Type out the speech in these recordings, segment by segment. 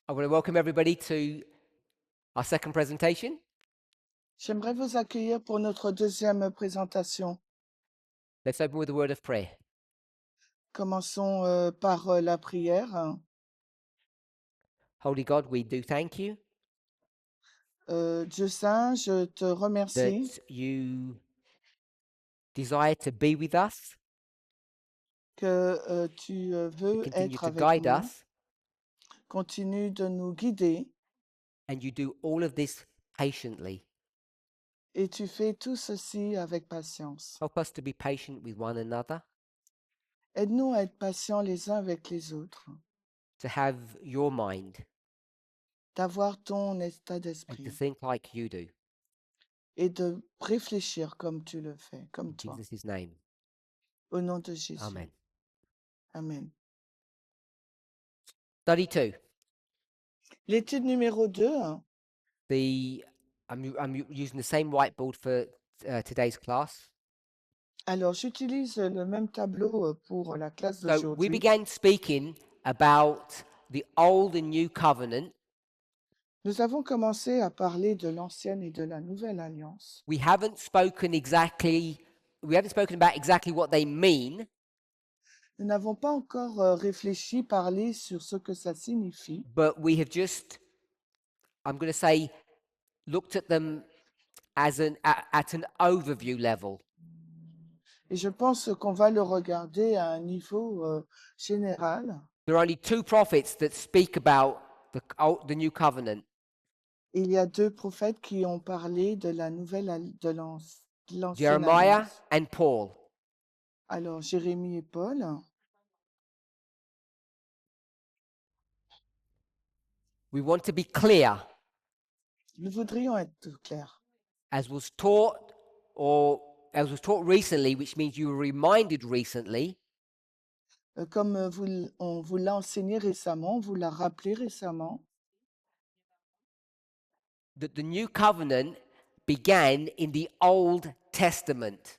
I want to welcome everybody to our second presentation. J'aimerais vous accueillir pour notre deuxième présentation. Let's open with a word of prayer. Commençons par la prière. Holy God, we do thank you Dieu Saint, je te remercie that you desire to be with us, que tu to veux continue être to avec guide nous. us, Continue de nous guider and you do all of this patiently. et tu fais tout ceci avec patience. Help us to be patient with one another, Aide-nous à être patients les uns avec les autres, to have your mind, d'avoir ton état and to d'esprit think like you do. et de réfléchir comme tu le fais, comme In toi. Jesus' name, Au nom de Jésus. amen. Amen. Study 2. L'étude numéro 2. I'm using the same whiteboard for today's class. Alors, j'utilise le même tableau pour la classe So we d'aujourd'hui. began speaking about the Old and New Covenant. Nous avons commencé à parler de l'ancienne et de la nouvelle alliance. We haven't spoken about exactly what they mean, Nous n'avons pas encore réfléchi, parlé sur ce que ça signifie, but we have just, I'm going to say, looked at them as at an overview level. et je pense qu'on va le regarder à un niveau général. There are only two prophets that speak about the New Covenant. Il y a 2 prophètes qui ont parlé de la nouvelle de l'ancienne Jeremiah alliance. and Paul. Alors, Jérémie et Paul. We want to be clear, Nous voudrions être clairs. as was taught recently, which means you were reminded recently. Comme on vous l'a enseigné récemment, on vous l'a rappelé récemment, That the new covenant began in the Old Testament,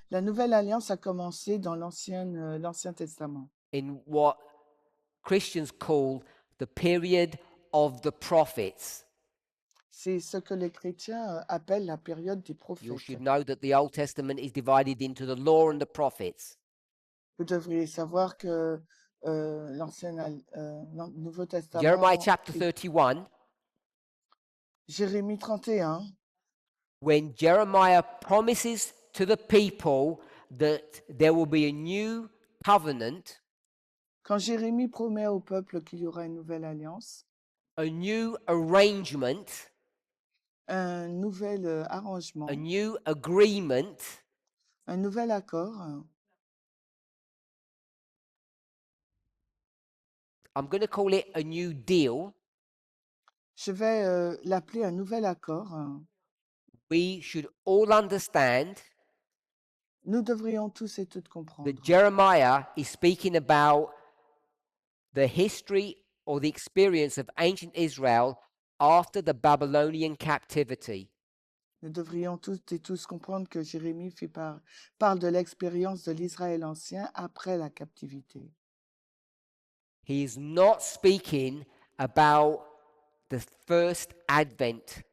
la nouvelle alliance a commencé dans l'Ancien Testament, in what Christians call the period of the prophets. c'est ce que les chrétiens appellent la période des You prophètes. should know that the Old Testament is divided into the law and the prophets. Vous devriez savoir que Nouveau Testament, Jeremiah chapter est 31, Jérémie 31, when Jeremiah promises to the people that there will be a new covenant, quand Jérémie promet au peuple qu'il y aura une nouvelle alliance, a new arrangement, un nouvel arrangement, a new agreement, un nouvel accord, I'm going to call it a new deal. je vais l'appeler un nouvel accord. We should all understand Nous devrions tous et toutes comprendre that Jeremiah is speaking about the history or the experience of ancient Israel after the Babylonian captivity. Nous devrions tous et tous comprendre que Jérémie parle de l'expérience de l'Israël ancien après la captivité. He is not speaking about the first advent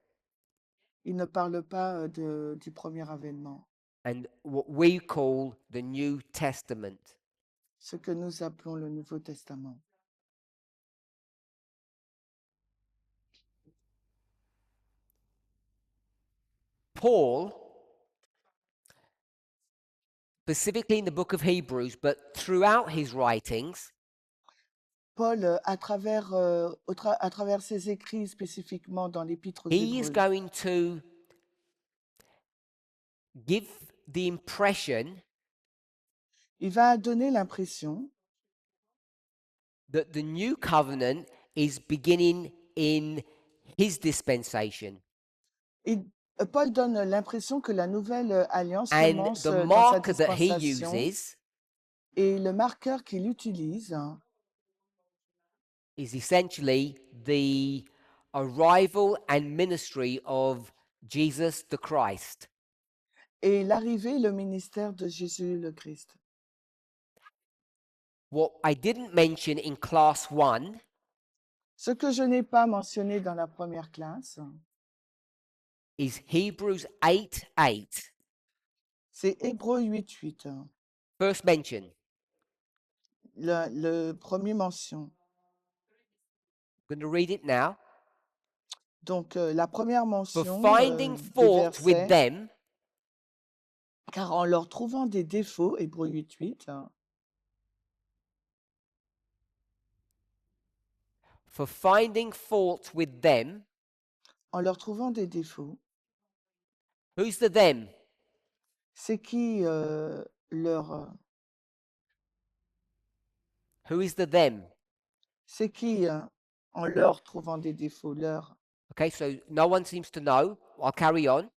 Il ne parle pas du premier avènement, and what we call the New Testament. ce que nous appelons le Nouveau Testament. Paul, specifically in the book of Hebrews, but throughout his writings, Paul, à travers ses écrits spécifiquement dans l'Épître aux he is Hébreux, going to give the impression il va donner l'impression that the new covenant is beginning in his dispensation. Paul donne l'impression que la nouvelle alliance And commence the dans sa marker that he dispensation uses et le marqueur qu'il utilise is essentially the arrival and ministry of Jesus the Christ. est l'arrivée et le ministère de Jésus le Christ. What I didn't mention in class 1 Ce que je n'ai pas mentionné dans la première classe, is Hebrews 8:8. c'est Hébreux 8:8, First mention. le premier mention. I'm going to read it now. Donc, la première For mention finding des fault with versets, them, car en leur trouvant des défauts, Hébreux 8:8, for finding fault with them, en leur trouvant des défauts, who's the them? c'est qui leur, Who is the them? c'est qui en leur trouvant des défauts, leur. Okay, so no one seems to know. I'll carry on.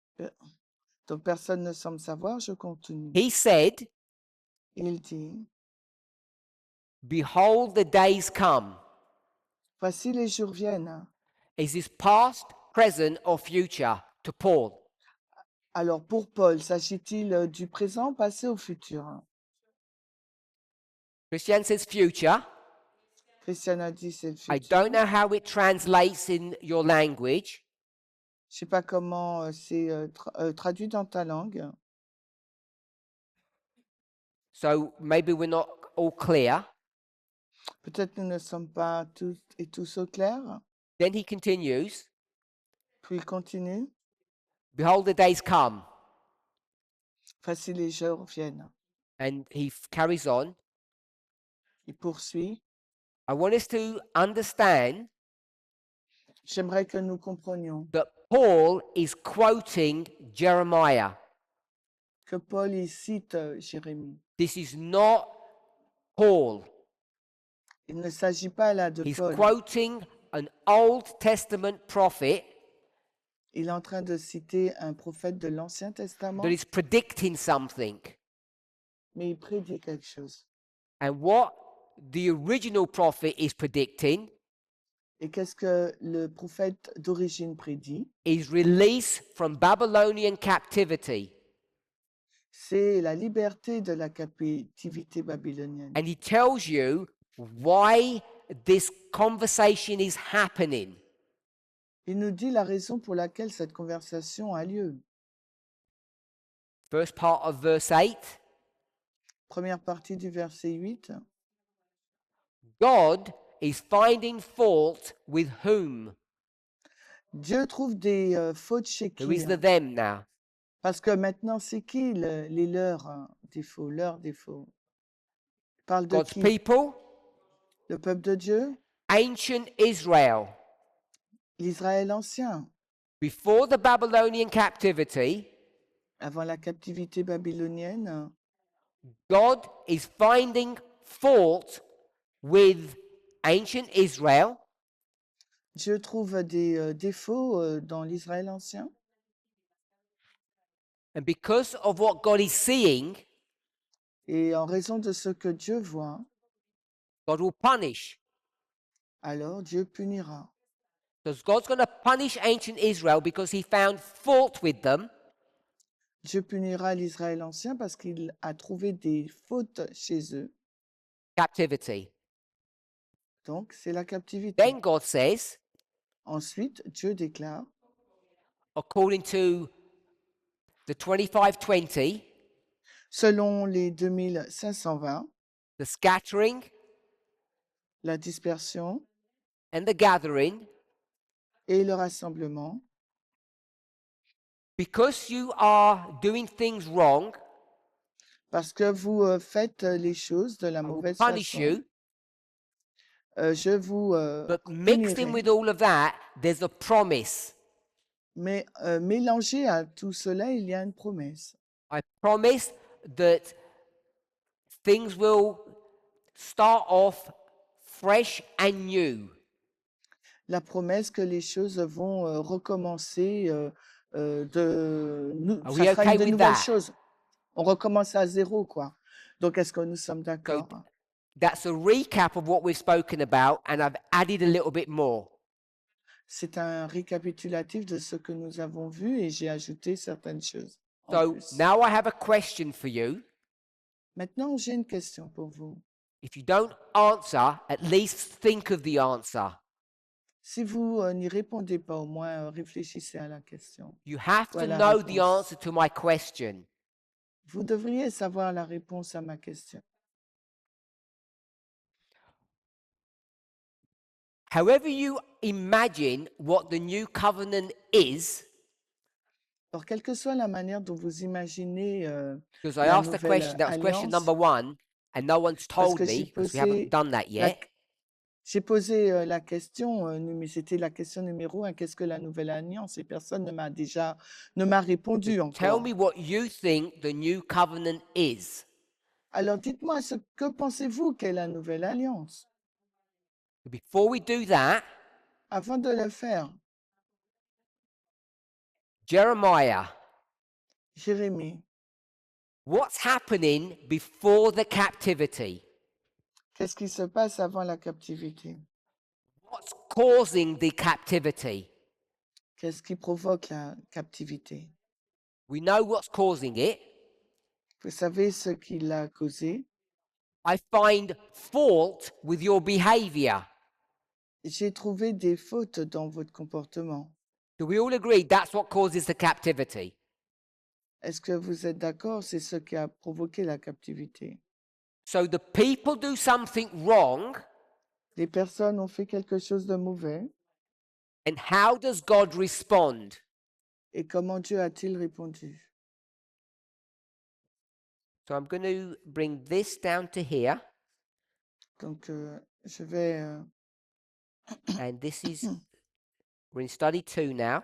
Donc personne ne semble savoir, je continue. He said, Il dit, behold, the days come. voici les jours viennent. Is this past, present, or future to Paul? Alors pour Paul, s'agit-il du présent, passé ou futur? Christian says future. Christiane a dit c'est le I futur. don't know how it translates in your language. Je sais pas comment c'est traduit dans ta langue. So maybe we're not all clear. Peut-être nous ne sommes pas tous et tous au clair. Then he continues, Puis il continue. behold, the days come. Voici les jours viennent. And he carries on. Il poursuit. I want us to understand J'aimerais que nous comprenions that Paul is quoting Jeremiah. que Paul y cite Jérémie. This is not Paul. Il ne s'agit pas là de He's Paul. quoting an Old Testament prophet Il est en train de citer un prophète de l'Ancien Testament, that is predicting something. mais il prédit quelque chose. And what the original prophet is predicting Et qu'est-ce que le prophète d'origine prédit? is release from Babylonian captivity. C'est la liberté de la captivité babylonienne. And he tells you why this conversation is happening. Il nous dit la raison pour laquelle cette conversation a lieu. First part of verse 8. Première partie du verset 8. God is finding fault with whom? Dieu trouve des fautes chez Who qui? is the them now? Parce que maintenant, c'est qui les leurs défauts, leurs défauts? Il parle de God's qui? people, Le peuple de Dieu? ancient Israel. L'Israël ancien. Before the Babylonian captivity, Avant la captivité babylonienne, God is finding fault with ancient Israel Dieu trouve des défauts dans l'Israël ancien. and because of what God is seeing, Et en raison de ce que Dieu voit, God will punish. alors Dieu punira. Because God's going to punish ancient Israel because he found fault with them. Dieu punira l'Israël ancien parce qu'il a trouvé des fautes chez eux. Captivity. Donc, c'est la captivité. Then God says, Ensuite, Dieu déclare, according to the 25:20, selon les 2520, the scattering la dispersion and the gathering, et le rassemblement, because you are doing things wrong, parce que vous faites les choses de la I will mauvaise punish façon, you. je vous But mixed in punirai. with all of that, there's a promise. Mais mélangé à tout cela, il y a une promesse. I promise that things will start off fresh and new. La promesse que les choses vont recommencer Are ça we sera okay de with nouvelles that? choses. On recommence à zéro, quoi. Donc, est-ce que nous sommes d'accord? That's a recap of what we've spoken about, and I've added a little bit more. C'est un récapitulatif de ce que nous avons vu et j'ai ajouté certaines choses en So plus. now I have a question for you. Maintenant, j'ai une question pour vous. If you don't answer, at least think of the answer. Si vous n'y répondez pas, au moins réfléchissez à la question You have ou à to la know the réponse. answer to my question. Vous devriez savoir la réponse à ma question. However you imagine what the new covenant is, Alors, quelle que soit la manière dont vous imaginez because I la asked a nouvelle question, that was question alliance, number 1, and no one's parce told que j'ai me, because we haven't posé done that la, yet. j'ai posé la question, mais c'était la question numéro 1, qu'est-ce que la nouvelle alliance? Et personne ne m'a répondu Tell me encore. what you think the new covenant is. Alors, dites-moi, que pensez-vous qu'est la nouvelle alliance? Before we do that, Avant de le faire, Jeremiah, Jérémie, what's happening before the captivity? qu'est-ce qui se passe avant la captivité? What's causing the captivity? Qu'est-ce qui provoque la captivité? We know what's causing it. Vous savez ce qui l'a causé? I find fault with your behavior. J'ai trouvé des fautes dans votre comportement. Do we all agree that's what causes the captivity? Est-ce que vous êtes d'accord? C'est ce qui a provoqué la captivité. So the people do something wrong, Les personnes ont fait quelque chose de mauvais. and how does God respond? Et comment Dieu a-t-il répondu? So I'm going to bring this down to here, Donc, je vais... and this is, we're in study 2 now.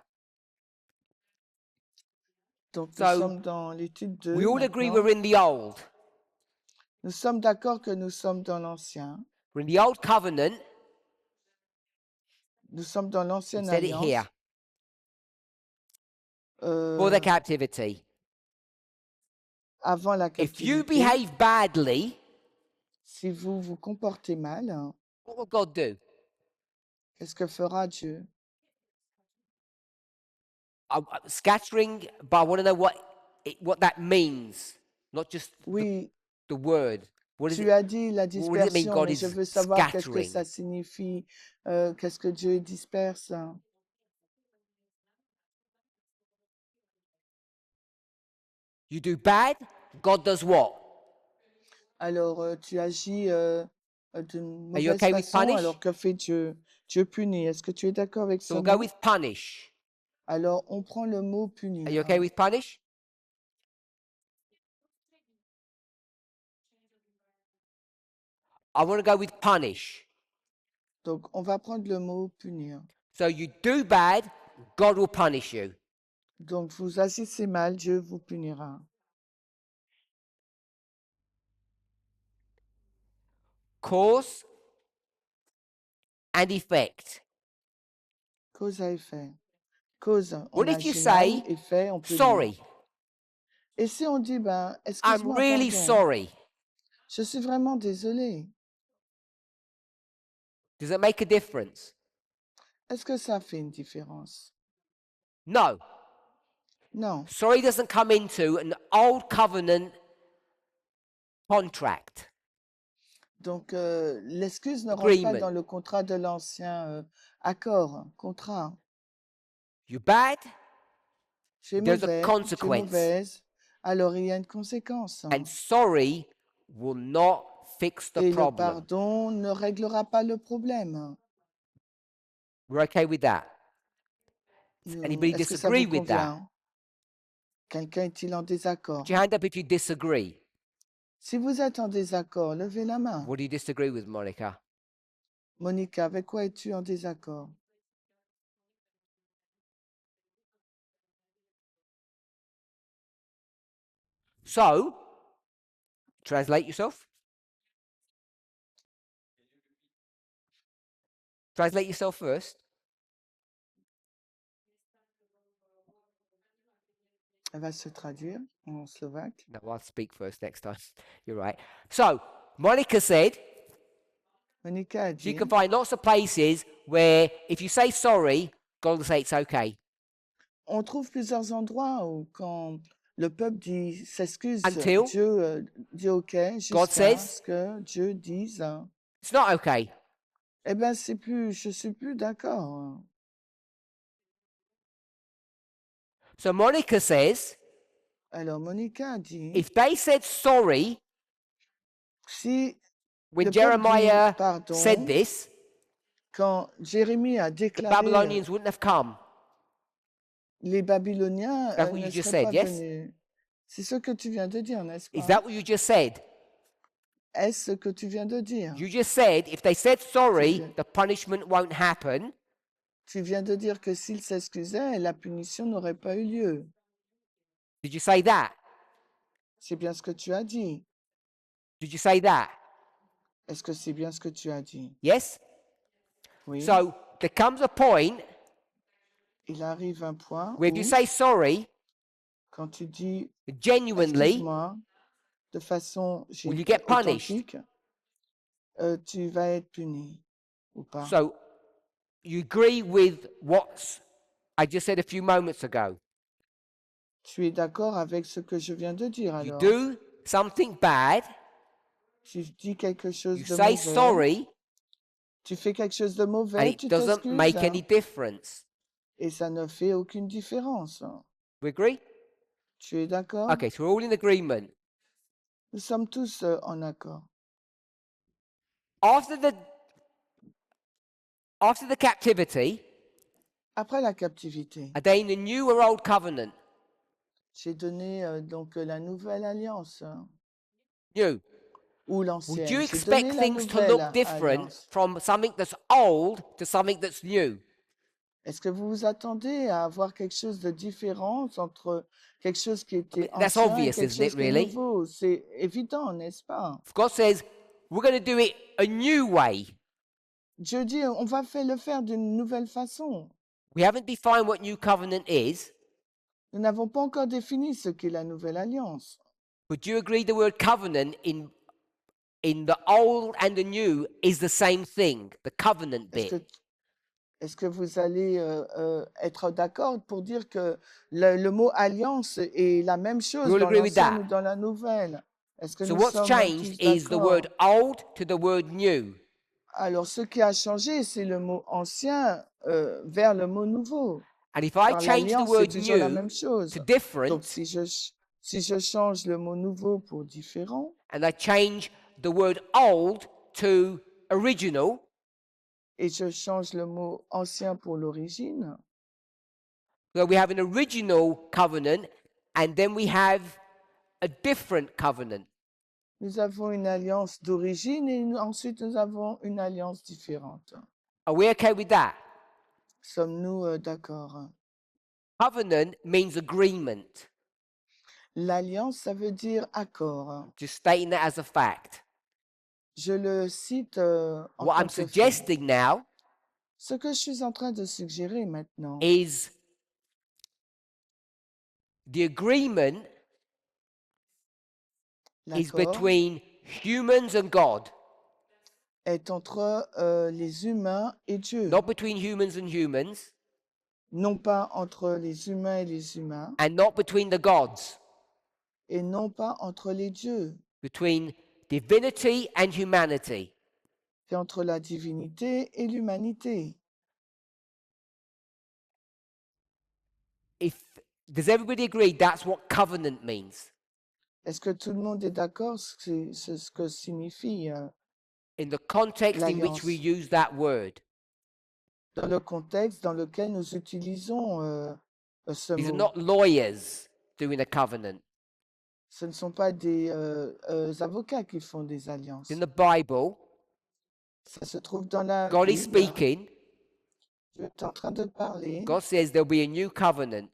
donc, nous So sommes dans l'étude 2 we all agree maintenant. we're in the old. Nous sommes d'accord que nous sommes dans l'Ancien. We're in the old covenant. Nous sommes dans We l'Ancienne said it Alliance. here for the Euh, captivity. avant la If you captivité. behave badly, Si vous vous comportez mal, what will God do? qu'est-ce que fera Dieu? Scattering, but I want to know what that means, not just Oui, the word. What does tu it, as dit la what does it mean dispersion, God mais je is veux savoir qu'est-ce que scattering? ça signifie, qu'est-ce que Dieu disperse. You do bad, God does what? Alors, tu agis d'une Are you mauvaise okay with façon, punish? alors que fait Dieu? Dieu punit. Est-ce que tu es d'accord avec ce So we'll go mot? with punish. Alors, on prend le mot Are you punir. okay with punish? I want to go with punish. Donc, on va prendre le mot punir. So you do bad, God will punish you. Donc, vous agissez mal, Dieu vous punira. Cause and effect. Cause à effet. Cause, What on if you agit mal, say, effet, on punit. sorry, Et si on dit, ben, I'm excuse-moi, really pardon, sorry? je suis vraiment désolé. Does it make a difference? Est-ce que ça fait une différence? No. Non. Sorry doesn't come into an old covenant contract. Donc, l'excuse ne rentre pas Agreement. dans le contrat de l'ancien accord, contrat. You're bad, Tu es there's a mauvais, tu es consequence. mauvaise, alors il y a une conséquence. And sorry will not fix the Et le problem. pardon ne réglera pas le problème. We're okay with that? Does anybody Est-ce que ça disagree vous with that? convient? Quelqu'un est-il en désaccord? Put your hand up if you disagree. Si vous êtes en désaccord, levez la main. What do you disagree with, Monica? Monica, avec quoi es-tu en désaccord? So, translate yourself. Translate yourself first. Elle va se traduire en slovaque. No, I'll speak first next time. You're right. So, Monica said Monica a she dit, can find lots of places where if you say sorry, God will say it's okay. on trouve plusieurs endroits où quand le peuple dit s'excuse, Until Dieu dit OK God jusqu'à says ce que Dieu dise it's not okay. Eh ben, je suis plus d'accord. So Monica says, Alors, Monica dit, if they said sorry si when le peuple dit Jeremiah said pardon, this, quand Jérémie a the déclaré, Babylonians wouldn't have come. les Babyloniens That's what you ne just seraient said, pas yes? venus. C'est ce que tu viens de dire, n'est-ce Is pas? that what you just said? Est-ce ce que tu viens de dire? You just said if they said sorry, viens- the punishment won't happen. Tu viens de dire que s'ils s'excusaient, la punition n'aurait pas eu lieu. Did you say that? C'est bien ce que tu as dit. Did you say that? Est-ce que c'est bien ce que tu as dit? Yes? Oui. So there comes a point Il arrive un point where if où, you say sorry quand tu dis genuinely, excuse-moi de façon will you get punished? authentique, tu vas être puni ou pas. So you agree with what I just said a few moments ago. Tu es d'accord avec ce que je viens de dire You alors? do something bad, Tu dis quelque chose you de say mauvais, sorry, tu fais quelque chose de and mauvais, it tu doesn't t'excuses, make any difference. et ça ne fait aucune différence. We agree? Tu es d'accord? Okay, so we're all in agreement. Nous sommes tous en accord. After the captivity, Après la captivité, are they in the new or old covenant? j'ai donné donc la nouvelle alliance New. ou Would l'ancienne. you J'ai donné expect la things to nouvelle look different alliance. from something that's old to something that's new? Est-ce que vous vous attendez à avoir quelque chose de différent entre quelque chose qui était That's ancien et obvious, quelque isn't it, chose qui est really? nouveau? C'est évident, n'est-ce pas? If God says, we're going to do it a new way, Dieu dit, on va le faire d'une nouvelle façon. we haven't defined what new covenant is, Nous n'avons pas encore défini ce qu'est la nouvelle alliance. but do you agree the word covenant in the old and the new is the same thing, the covenant Est-ce bit? que, est-ce que vous allez être d'accord pour dire que le mot alliance est la même chose We all dans agree with l'ancienne that. ou dans la nouvelle? Est-ce que So nous what's sommes changed tous is the d'accord? word old to the word new. Alors, ce qui a changé, c'est le mot ancien vers le mot nouveau. And if I Car change the l'alliance, c'est word toujours la new même chose. to Donc, different, si je change le mot nouveau pour différent, and I change the word old to original, et je change le mot ancien pour l'origine, so we have an original covenant, and then we have a different covenant. nous avons une alliance d'origine et ensuite nous avons une alliance différente. Are we okay with that? Sommes-nous d'accord? Covenant means agreement. L'alliance, ça veut dire accord. Just stating that as a fact. Je le cite en What tant I'm que fait. suggesting now Ce que je suis en train de suggérer maintenant, is the agreement is l'accord between humans and God, est entre les humains et Dieu, not between humans and humans, non pas entre les humains et les humains, and not between the gods, et non pas entre les dieux. between divinity and humanity. C'est entre la divinité et l'humanité. Does everybody agree that's what covenant means? Est-ce que tout le monde est d'accord ce que signifie In the context in which we l'alliance, use that word. dans le contexte dans lequel nous utilisons ce These are mot? not lawyers doing a covenant. Ce ne sont pas des avocats qui font des alliances. In the Bible, Ça se trouve dans la God is Bible. speaking. Dieu est en train de parler. God says there'll be a new covenant.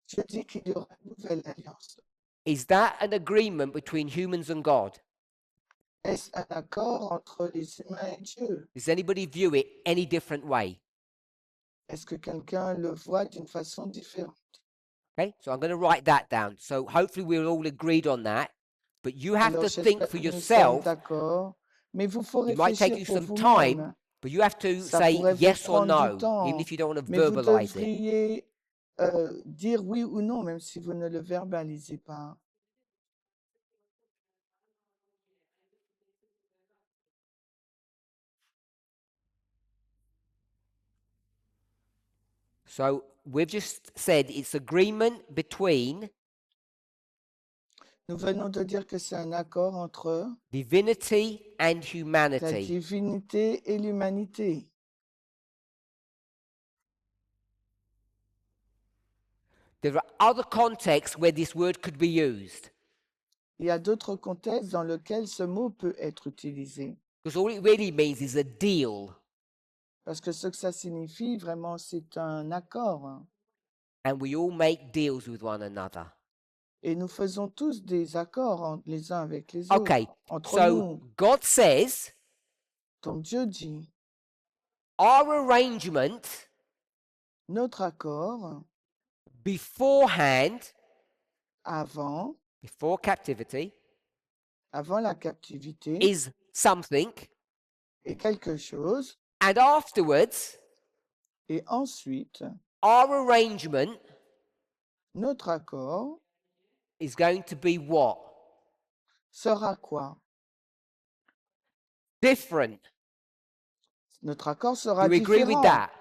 Dieu dit qu'il y aura une nouvelle alliance. Is that an agreement between humans and God? Est-ce un accord entre les humains et Dieu? Does anybody view it any different way? Est-ce que quelqu'un le voit d'une façon différente? Okay, so I'm going to write that down. So hopefully we're all agreed on that. But you have Alors, to think j'espère for que nous sommes yourself. d'accord, mais vous faut It might take réfléchir you pour some time, vous-même. but you have to Ça say pourrait vous yes or prendre du no, temps, even if you don't want to mais vous verbalize it. devriez dire oui ou non, même si vous ne le verbalisez pas. So we've just said it's agreement between Nous venons de dire que c'est un accord entre divinity and la humanity. divinité et l'humanité. There are other contexts where this word could be used, Il y a d'autres contextes dans lesquels ce mot peut être utilisé. because all it really means is a deal, Parce que ce que ça signifie, vraiment, c'est un accord. and we all make deals with one another. Et nous faisons tous des accords les uns avec les Okay, autres, entre so nous. God says, Donc Dieu dit, our arrangement notre accord, beforehand, avant, before captivity, avant la captivité, is something, est quelque chose, and afterwards, et ensuite, our arrangement notre accord is going to be what? sera quoi? Different. Notre accord Do sera we agree with différent. that?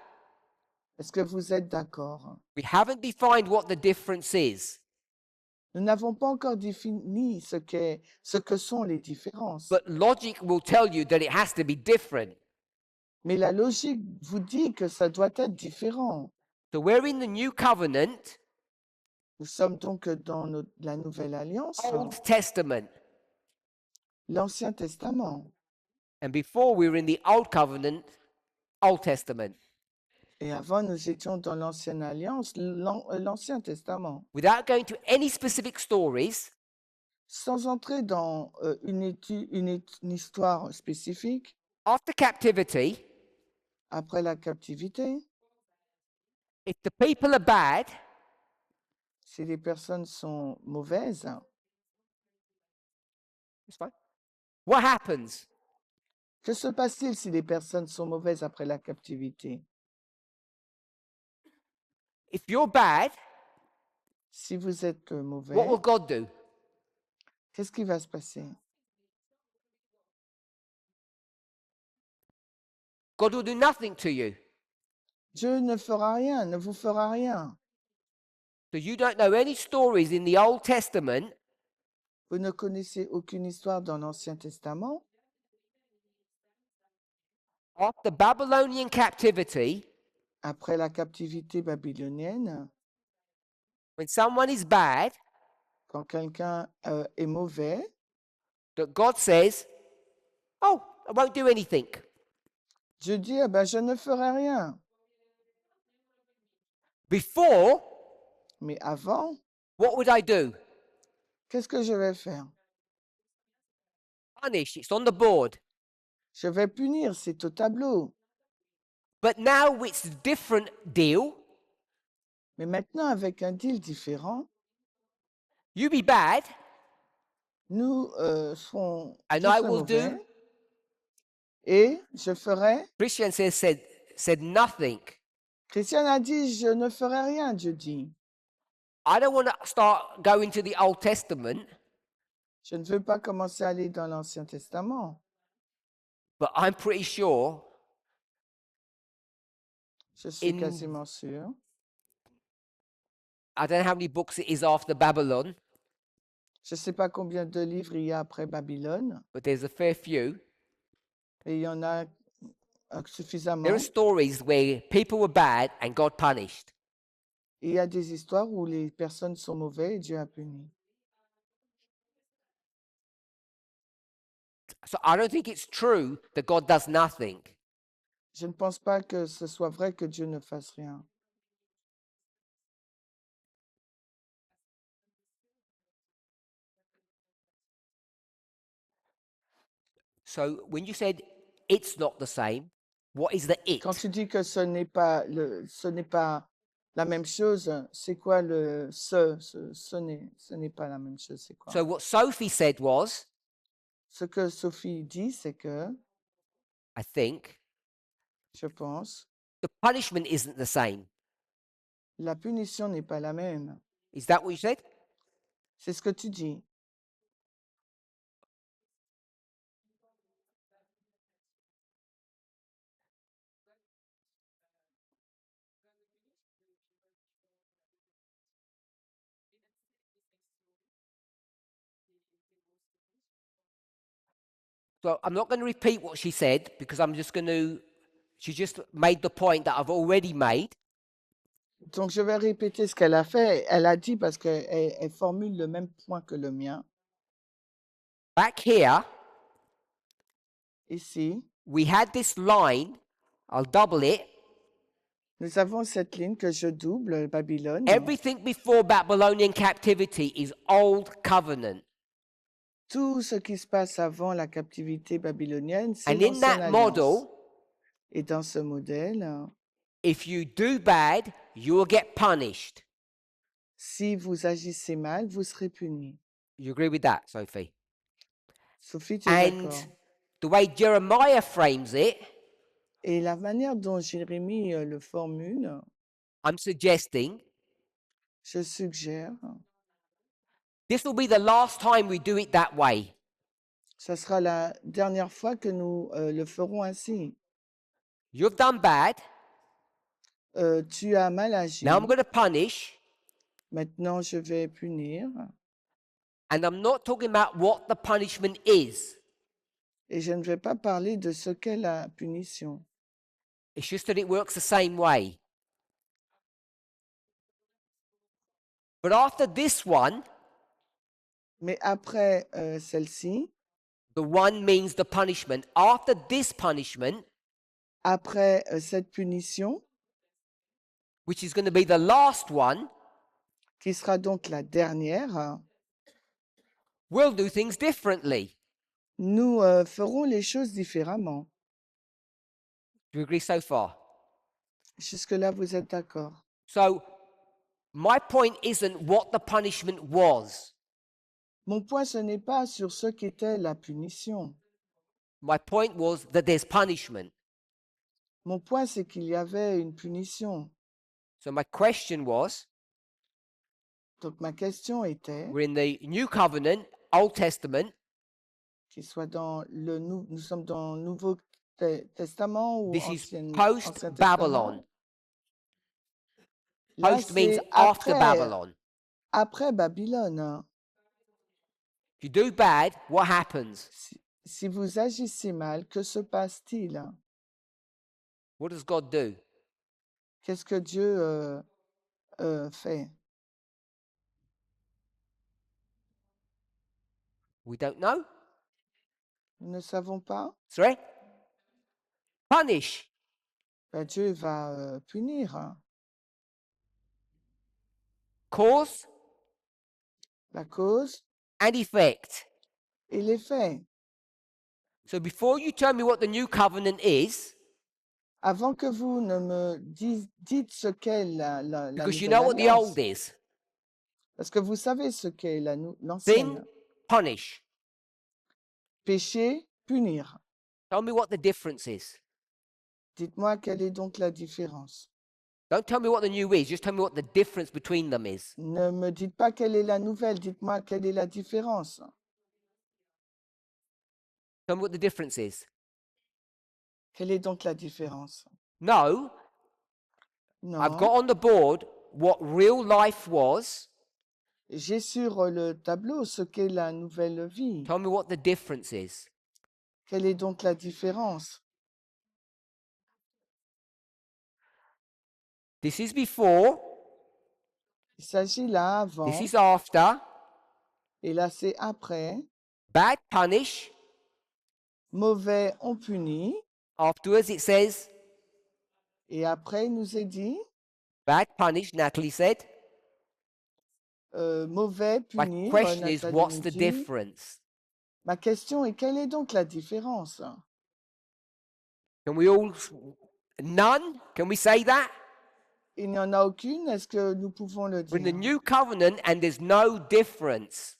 Est-ce que vous êtes d'accord? We haven't defined what the difference is, Nous n'avons pas encore défini ce que sont les différences. but logic will tell you that it has to be different. Mais la logique vous dit que ça doit être différent. So we're in the new covenant, Nous sommes donc dans la Nouvelle Alliance, Old Testament, l'Ancien Testament. and before we were in the Old Covenant, Old Testament. Et avant, nous étions dans l'Ancienne Alliance, l'Ancien Testament. Without going to any specific stories, Sans entrer dans une histoire spécifique, after captivity, après la captivité, if the people are bad, si les personnes sont mauvaises, it's fine. What happens? que se passe-t-il si les personnes sont mauvaises après la captivité? If you're bad, Si vous êtes mauvais, what will God do? qu'est-ce qui va se passer? God will do nothing to you. Dieu ne fera rien, ne vous fera rien. So you don't know any stories in the Old Testament Vous ne connaissez aucune histoire dans l'Ancien Testament. after Babylonian captivity, Après la captivité babylonienne, when someone is bad, quand quelqu'un est mauvais, that God says, oh, I won't do anything. Dieu dit, eh ben, je ne ferai rien. Before, Mais avant, what would I do? qu'est-ce que je vais faire? Punish. It's on the board. Je vais punir, c'est au tableau. But now it's a different deal. Mais maintenant, avec un deal différent, You be bad, nous serons and je I serai will mauvais, do. et je ferai. Christian said nothing. Christian a dit, je ne ferai rien, Dieu dit. I don't want to start going to the Old Testament, Je ne veux pas commencer à aller dans l'Ancien Testament. but I'm pretty sure Je suis in, quasiment sûr. I don't know how many books it is after Babylon, Je ne sais pas combien de livres il y a après Babylone, but there's a fair few. et il y en a There suffisamment. are stories where people were bad and God punished. Et il y a des histoires où les personnes sont mauvaises et Dieu a puni. So I don't think it's true that God does nothing. Je ne pense pas que ce soit vrai que Dieu ne fasse rien. So when you said it's not the same, what is the it? Quand tu dis que ce n'est pas la même chose, c'est quoi ce n'est pas la même chose, c'est quoi? So what Sophie said was, Ce que Sophie dit, c'est que, I think, je pense, the punishment isn't the same. la punition n'est pas la même. Is that what you said? C'est ce que tu dis. So I'm not going to repeat what she said because I'm just going to, she just made the point that I've already made. Donc, je vais répéter ce qu'elle a fait. Elle a dit parce qu'elle formule le même point que le mien. Back here, Ici, we had this line, I'll double it. nous avons cette ligne que je double, Babylone. Everything before Babylonian captivity is Old Covenant. Tout ce qui se passe avant la captivité babylonienne, c'est And in l'ancienne that alliance. model, Et dans ce modèle, if you do bad, you will get punished. si vous agissez mal, vous serez puni. You agree with that, Sophie? Sophie, tu es And d'accord? the way Jeremiah frames it, Et la manière dont Jérémie le formule, I'm suggesting je suggère, this will be the last time we do it that way. ce sera la dernière fois que nous le ferons ainsi. You've done bad. Tu as mal agi. Now I'm going to punish. Maintenant, je vais punir. And I'm not talking about what the punishment is. Et je ne vais pas parler de ce qu'est la punition. It's just that it works the same way. But after this one, Mais après celle-ci, the one means the punishment. After this punishment, après cette punition, which is going to be the last one, qui sera donc la dernière, we'll do things differently. nous ferons les choses différemment. Do you agree so far? Jusque-là, vous êtes d'accord? So, my point isn't what the punishment was. Mon point, ce n'est pas sur ce qu'était la punition. My point was that there's punishment. Mon point, c'est qu'il y avait une punition. So, my question was, Donc, ma question était, we're in the New Covenant, Old Testament. qu'il soit dans nous sommes dans le Nouveau Testament ou This is Ancien post-Babylon. Testament. Là, Post means c'est after Babylon. après Babylone. If you do bad, what happens? Si vous agissez mal, que se passe-t-il? What does God do? Qu'est-ce que Dieu fait? We don't know. Nous ne savons pas. Sorry? Punish. Ben, Dieu va punir. Cause La cause and effect. et l'effet. So before you tell me what the New Covenant is, Avant que vous ne me dites ce qu'est la because you nouvelle know what the alliance, old is, parce que vous savez ce qu'est sin, l'ancienne. punish. Péché, punir. Tell me what the difference is. Dites-moi quelle est donc la différence. Don't tell me what the new is, just tell me what the difference between them is. Ne me dites pas quelle est la nouvelle, dites-moi quelle est la différence. Tell me what the difference is. Quelle est donc la différence? No, Non, I've got on the board what real life was. j'ai sur le tableau ce qu'est la nouvelle vie. Tell me what the difference is. Quelle est donc la différence? This is before, Il s'agit là avant, this is after. et là c'est après. Bad, punish. Mauvais, on punit, Afterwards, it says, et après il nous est dit, bad, punish, Natalie said. mauvais, My punir. question is, Nathalie what's nous the dit. difference? Ma question est, quelle est donc la différence? Can we all, none? Can we say that? Il n'y en a aucune, est-ce que nous pouvons le We're in the dire? new covenant and there's no difference.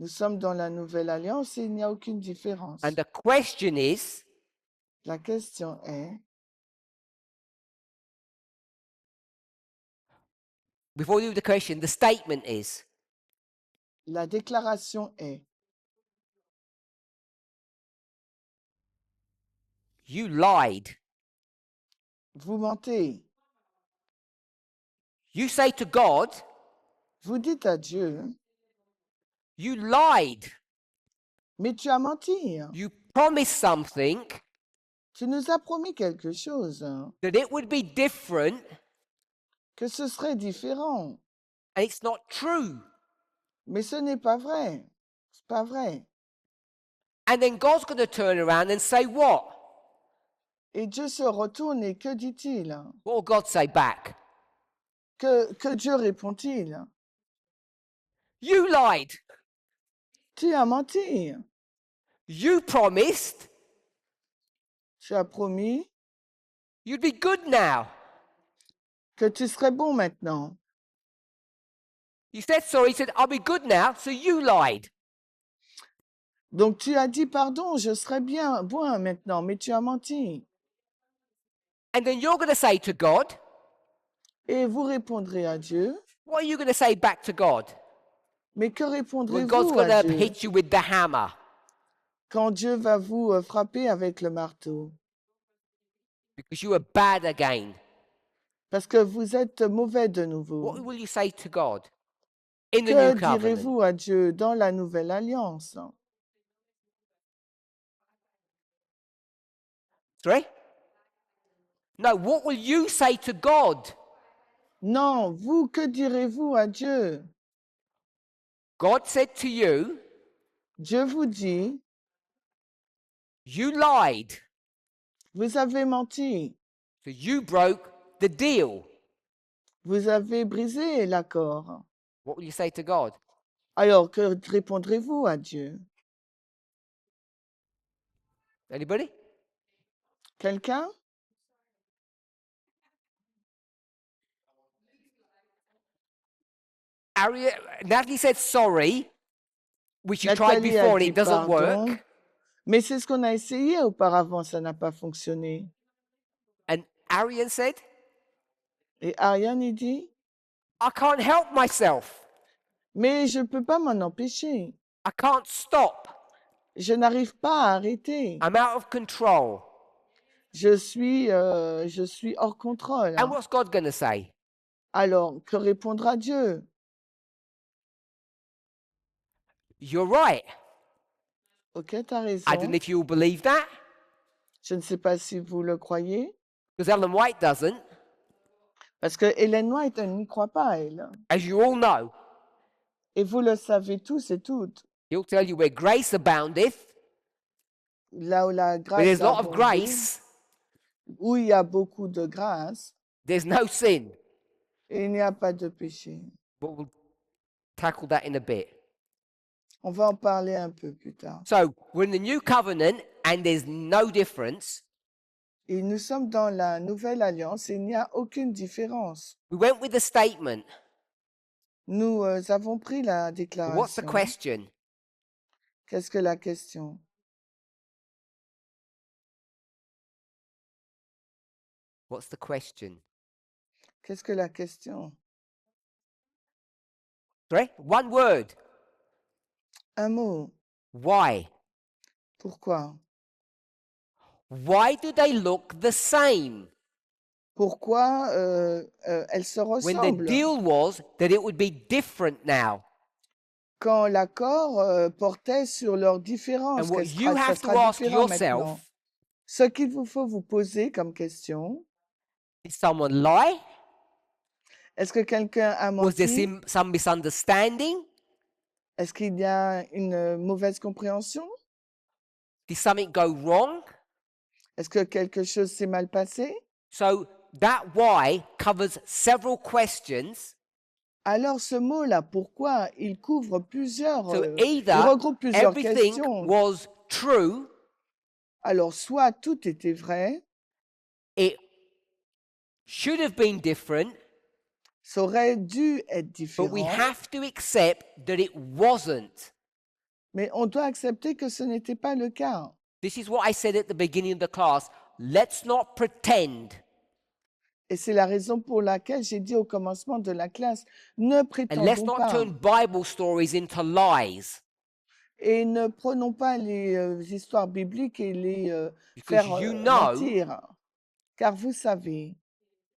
Nous sommes dans la nouvelle alliance et il n'y a aucune différence. And the question is, La question est, before we do the question, the statement is, la déclaration est, you lied. vous mentez. You say to God, Vous dites à Dieu, you lied. mais tu as menti. You promised something, Tu nous as promis quelque chose, hein, that it would be different, que ce serait différent. and it's not true. Mais ce n'est pas vrai. C'est pas vrai. And then God's going to turn around and say what? Et Dieu se retourne et que dit-il? What will God say back? Que Dieu répond-il? You lied. Tu as menti. You promised Tu as promis you'd be good now. que tu serais bon maintenant. You said sorry, he said, I'll be good now, so you lied. Donc tu as dit pardon, je serais bien bon maintenant, mais tu as menti. And then you're going to say to God, Et vous répondrez à Dieu. what are you going to say back to God? Mais que When répondrez-vous God's going à to Dieu hit you with the hammer. quand Dieu va vous frapper avec le marteau? Because you were bad again. Parce que vous êtes mauvais de What nouveau. will you say to God in the Que new covenant? direz-vous à Dieu dans la nouvelle alliance? Sorry? No, what will you say to God? Non, vous, que direz-vous à Dieu? God said to you, Dieu vous dit, you lied, vous avez menti, so you broke the deal. vous avez brisé l'accord. What will you say to God? Alors, que répondrez-vous à Dieu? Anybody? Quelqu'un? Natalie said sorry, which you tried Nathalie a before and dit it doesn't pardon, work. mais c'est ce qu'on a essayé auparavant, ça n'a pas fonctionné. And Arian said, Et Ariane, il dit, I can't help myself. mais je ne peux pas m'en empêcher. I can't stop. Je n'arrive pas à arrêter. I'm out of control. Je suis hors contrôle. And what's God going to say? Alors, que répondra Dieu? You're right. Ok, tu as I don't raison. know if you'll believe that, Je ne sais pas si vous le croyez. because Ellen White doesn't, Parce que Hélène White, elle n'y croit pas, elle. as you all know. Et vous le savez tous et toutes. He'll tell you where grace aboundeth, Là où la where grâce there's a lot of abonde, grace, où il y a beaucoup de grâce, there's no sin. et il n'y a pas de péché. But we'll tackle that in a bit. On va en parler un peu plus tard. So we're in the new covenant and there's no difference. Et nous sommes dans la nouvelle alliance et il n'y a aucune différence. We went with the statement. Nous avons pris la But what's the déclaration. question? Qu'est-ce que la question? What's the question? Qu'est-ce que la question? Sorry? One word. Un mot. Why? Pourquoi? Why do they look the same? Pourquoi elles se When the ressemblent? deal was that it would be different now. Quand l'accord portait sur leurs différences, And what ça you have to sera ask différent maintenant. yourself, Ce qu'il vous faut vous poser comme question, did someone lie? est-ce que quelqu'un a Was there menti? some misunderstanding? Est-ce qu'il y a une mauvaise compréhension? Did something go wrong? Est-ce que quelque chose s'est mal passé? So that why covers several questions. Alors ce mot-là, pourquoi, il couvre plusieurs, So il either regroupe plusieurs everything questions. was true, Alors soit tout était vrai, it should have been different, ça aurait dû être but we différent, have to accept that it wasn't. mais on doit accepter que ce n'était pas le cas. This is what I said at the beginning of the class. Let's not pretend. Et c'est la raison pour laquelle j'ai dit au commencement de la classe, ne And let's prétendons not pas turn Bible stories into lies. et ne prenons pas les histoires bibliques et les Because faire you know, mentir. Car vous savez,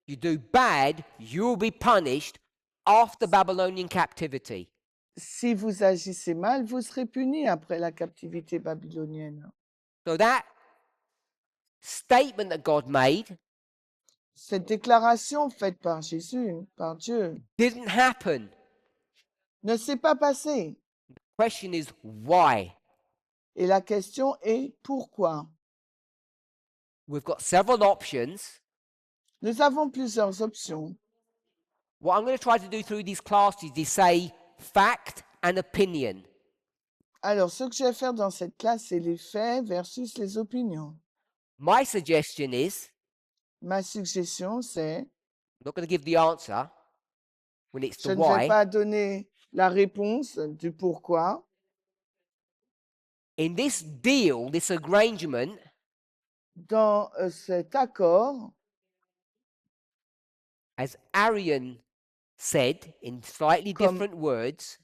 you do bad, you'll be punished after Babylonian captivity. si vous agissez mal, vous serez punis après la captivité babylonienne. So that statement that God made Cette déclaration faite par Jésus, par Dieu, didn't happen. ne s'est pas passée. Question is why? Et la question est pourquoi? We've got several options. Nous avons plusieurs options. What I'm going to try to do through these classes is say fact and opinion. Alors, ce que je vais faire dans cette classe, c'est les faits versus les opinions. My suggestion is, Ma suggestion, c'est, I'm not going to give the answer when it's je the ne vais why. pas donner la réponse du pourquoi. In this deal, this arrangement, Dans cet accord, as Arian said in slightly Comme- different words,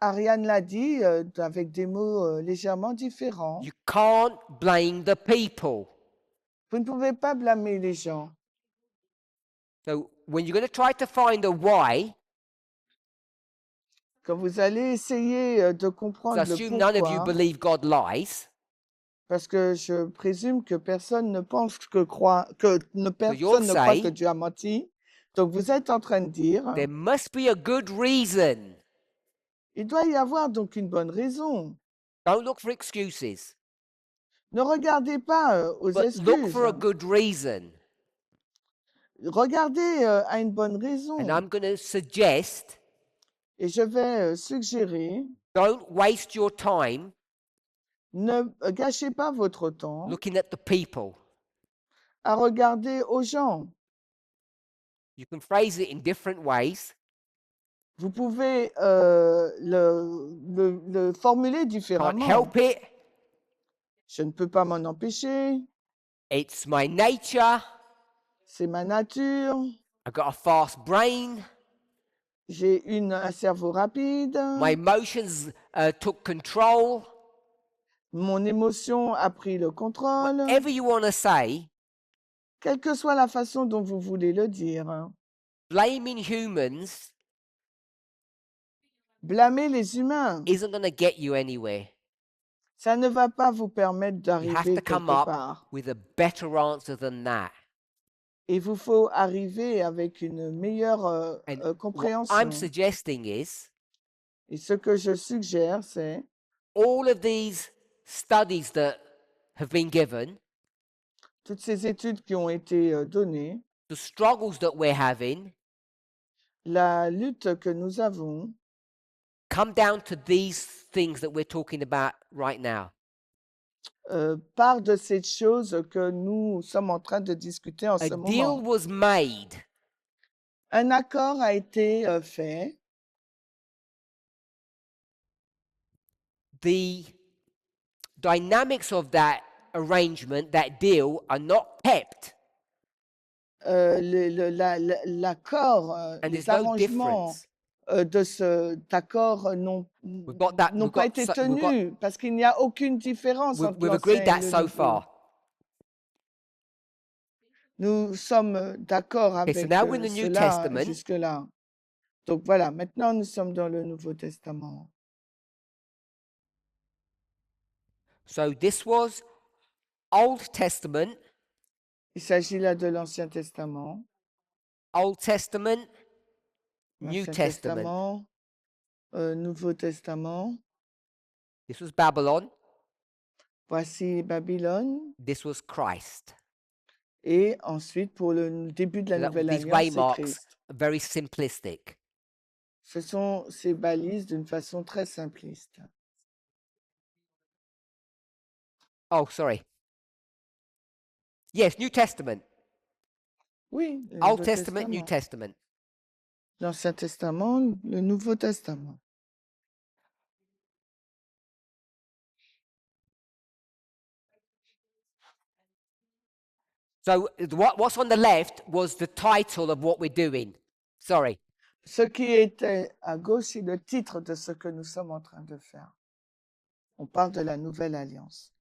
Ariane l'a dit avec des mots légèrement différents. you can't blame the people. Vous ne pouvez pas blâmer les gens. So when you're going to try to find a why, Quand vous allez essayer de 'cause comprendre I le assume none of you pourquoi, believe God lies, parce que je présume que personne ne pense que you'll personne ne croit say- que Dieu a menti. Donc vous êtes en train de dire, there must be a good reason. il doit y avoir donc une bonne raison. Don't look for excuses, Ne regardez pas aux but look excuses. for a good reason. Regardez à une bonne And raison. I'm going to suggest, Et je vais suggérer, don't waste your time ne gâchez pas votre temps looking at the people. à regarder aux gens. You can phrase it in different ways. Vous pouvez le formuler Can't différemment. help it. Je ne peux pas m'en empêcher. It's my nature. C'est ma nature. I've got a fast brain. J'ai un cerveau rapide. My emotions took control. Mon émotion a pris le contrôle. Whatever you want to say, Quelle que soit la façon dont vous voulez le dire. blaming humans Blâmer les humains, isn't going to get you anywhere. ça ne va pas vous permettre You have d'arriver to come quelque up part. with a better answer than that. Il vous faut arriver avec une meilleure And what compréhension. I'm suggesting is Et ce que je suggère, c'est all of these studies that have been given, toutes ces études qui ont été données, the struggles that we're having, la lutte que nous avons, come down to these things that we're talking about right now. part de cette chose que nous sommes en train de discuter en A ce deal moment. was made. Un accord a été fait. The dynamics of that arrangement, that deal, are not kept. L'accord, And les there's no arrangements difference. de cet accord n'ont got that- n'ont we've pas got été so- we've got- tenus parce qu'il n'y a aucune différence entre We've l'ancien agreed et that le so nouveau. far. Nous sommes d'accord Okay, so avec now we're in the New cela Testament. jusque-là. Donc voilà, maintenant nous sommes dans le Nouveau Testament. So this was Old Testament, Il s'agit là de l'Ancien Testament, Old Testament, New l'Ancien Testament. Testament, Nouveau Testament. This was Babylon. Voici Babylone. This was Christ. Et ensuite, pour le début de la So that, Nouvelle these Alliance, c'est waymarks Christ. are very simplistic. Ce sont ces balises d'une façon très simpliste. Oh, sorry. Yes, New Testament. Oui, le Old Nouveau Testament, New Testament. Testament. L'Ancien Testament, le Nouveau Testament. So what's on the left was the title of what we're doing. Sorry. Ce qui était à gauche, c'est le titre de ce que nous sommes en train de faire. On parle de la Nouvelle Alliance.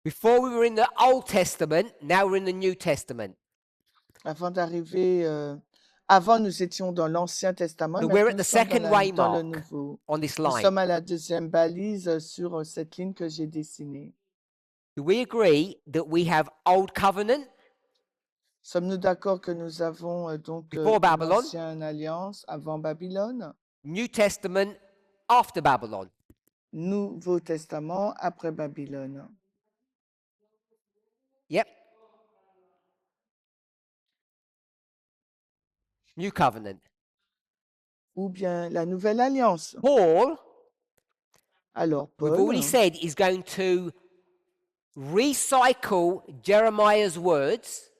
Before we were in the Old Testament, now we're in the New Testament. Avant d'arriver Avant, nous étions dans l'Ancien Testament, but we're maintenant at nous the sommes second dans le waymark Nouveau. on this Nous line. sommes à la deuxième balise sur cette ligne que j'ai dessinée. Do we agree that we have Old Covenant Sommes-nous d'accord que nous avons donc before une Babylon, ancienne alliance avant Babylone, New Testament after Babylon? Nouveau Testament après Babylone? Yep. New Covenant. Ou bien la nouvelle alliance? Paul, Alors we've already Paul, said, is going to recycle Jeremiah's words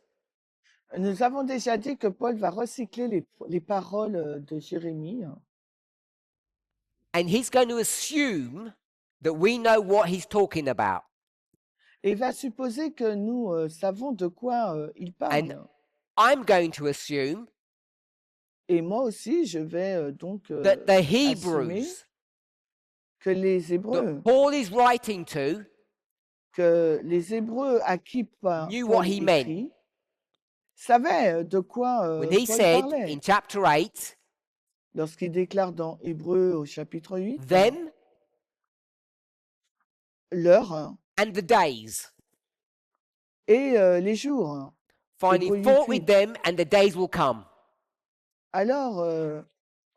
nous avons déjà dit que Paul va recycler les paroles de Jérémie and he's going to assume that we know what he's talking about. et va supposer que nous savons de quoi il And parle. I'm going to assume Et moi aussi, je vais donc that the assumer Hebrews que les that Hébreux, Paul is writing to à qui knew Paul what he meant écrit savaient de quoi when he Paul said parlait. in chapter 8, Lorsqu'il déclare dans Hébreux au chapitre 8, them l'heure and the days, et les jours. finding Hébreux fault 8, with them, and the days will come. Alors,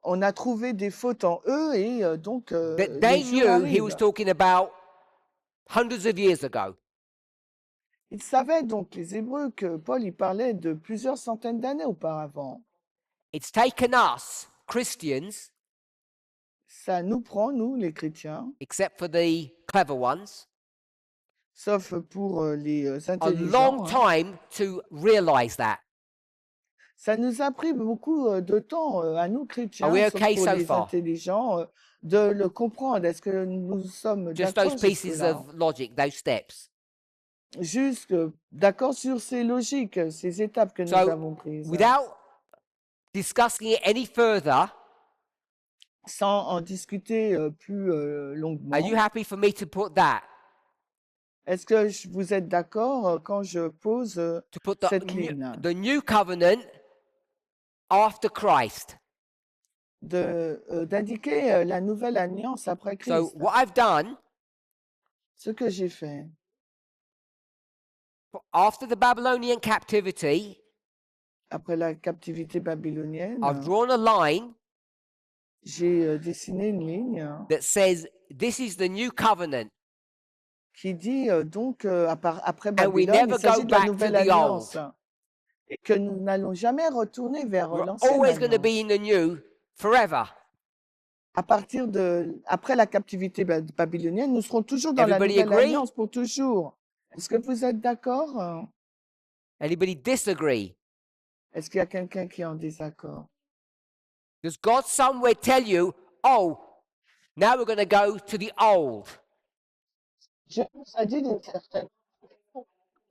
on a trouvé des fautes en eux et donc That les they jours knew he was arrivent. talking about hundreds of years ago. Ils savaient donc, les Hébreux, que Paul y parlait de plusieurs centaines d'années auparavant. It's taken us, Christians, Ça nous prend, nous, les chrétiens, except for the clever ones, sauf pour les a intelligents, long hein. time to realize that. Ça nous a pris beaucoup de temps à nous, Are chrétiens, we sauf okay pour so les far? intelligents, de le comprendre. Est-ce que nous sommes Just those d'accord pieces jusque-là? of logic, those steps. Juste d'accord sur ces logiques, ces étapes que nous So, avons prises. without discussing it any further, Sans en discuter plus are you longuement, happy for me to put that? est-ce que vous êtes d'accord quand je pose To put cette ligne the new covenant after Christ. d'indiquer la nouvelle alliance après So, Christ? what I've done, Ce que j'ai fait, after the Babylonian captivity, après la captivité babylonienne, I've drawn a line j'ai dessiné une ligne that says this is the new covenant, qui dit donc après and we Babylone, never il s'agit go de la back to nouvelle the alliance old. et que nous n'allons jamais retourner vers We're l'ancienne always going to alliance. be in the new forever. À partir après la captivité babylonienne, nous serons toujours dans la Everybody nouvelle agree? alliance pour toujours. Est-ce que vous êtes d'accord? Anybody disagree? Est-ce qu'il y a quelqu'un qui est en désaccord? Does God somewhere tell you, oh, now we're going to go to the old? Je vous ai dit d'une certaine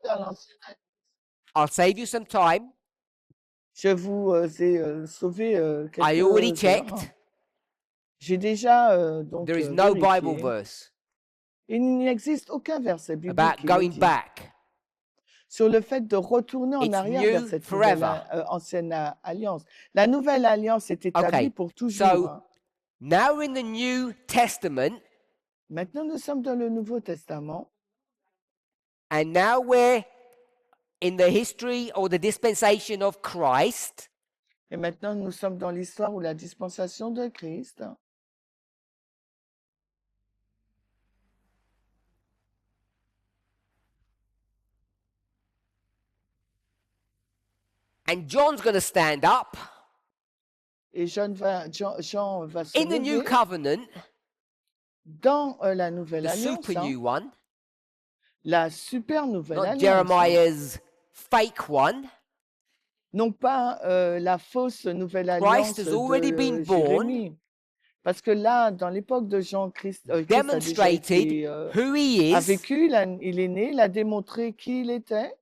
dans l'ancienne alliance. I'll save you some time. Je vous ai sauvé I already quelques heures. checked. J'ai déjà donc There is no vérifié. Bible verse Il n'existe aucun verset biblique about qui le going dit back. sur le fait de retourner en It's arrière vers new cette forever. nouvelle ancienne alliance. La nouvelle alliance est établie Okay, pour toujours. so now we're in the New Testament, Maintenant, nous sommes dans le Nouveau Testament and now we're in the history or the dispensation of Christ. et maintenant nous sommes dans l'histoire ou la dispensation de Christ. And John's going to stand up Et Jean va se in the New lever Covenant, dans la nouvelle the alliance, super new one, la super nouvelle not alliance, Jeremiah's fake one. non pas la fausse nouvelle alliance Christ has already been born, Jérémie. Parce que là, dans l'époque de Jean, Christ a déjà demonstrated été, who he a is vécu, il est né, il a démontré qui il était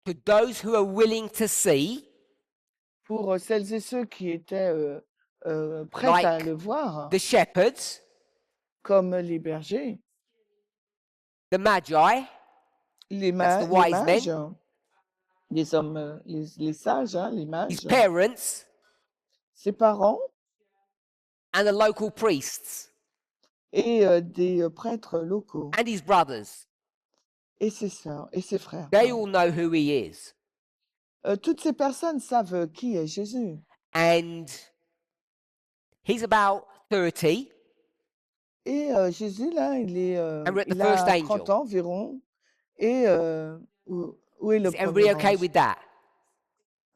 to those who are willing to see, pour celles et ceux qui étaient prêts à like le voir, the shepherds, comme les bergers, the magi, les That's the les wise men. mages, les hommes, les sages, hein, les his mages, parents, ses parents and the local priests et des prêtres locaux and his brothers. et ses sœurs et ses frères, They pardon. all know who he is. Toutes ces personnes savent qui est Jésus. And he's about 30, Et Jésus, là, and we're at the il first a 30 angel. ans environ. Et où est le Is everybody premier okay ange? with that?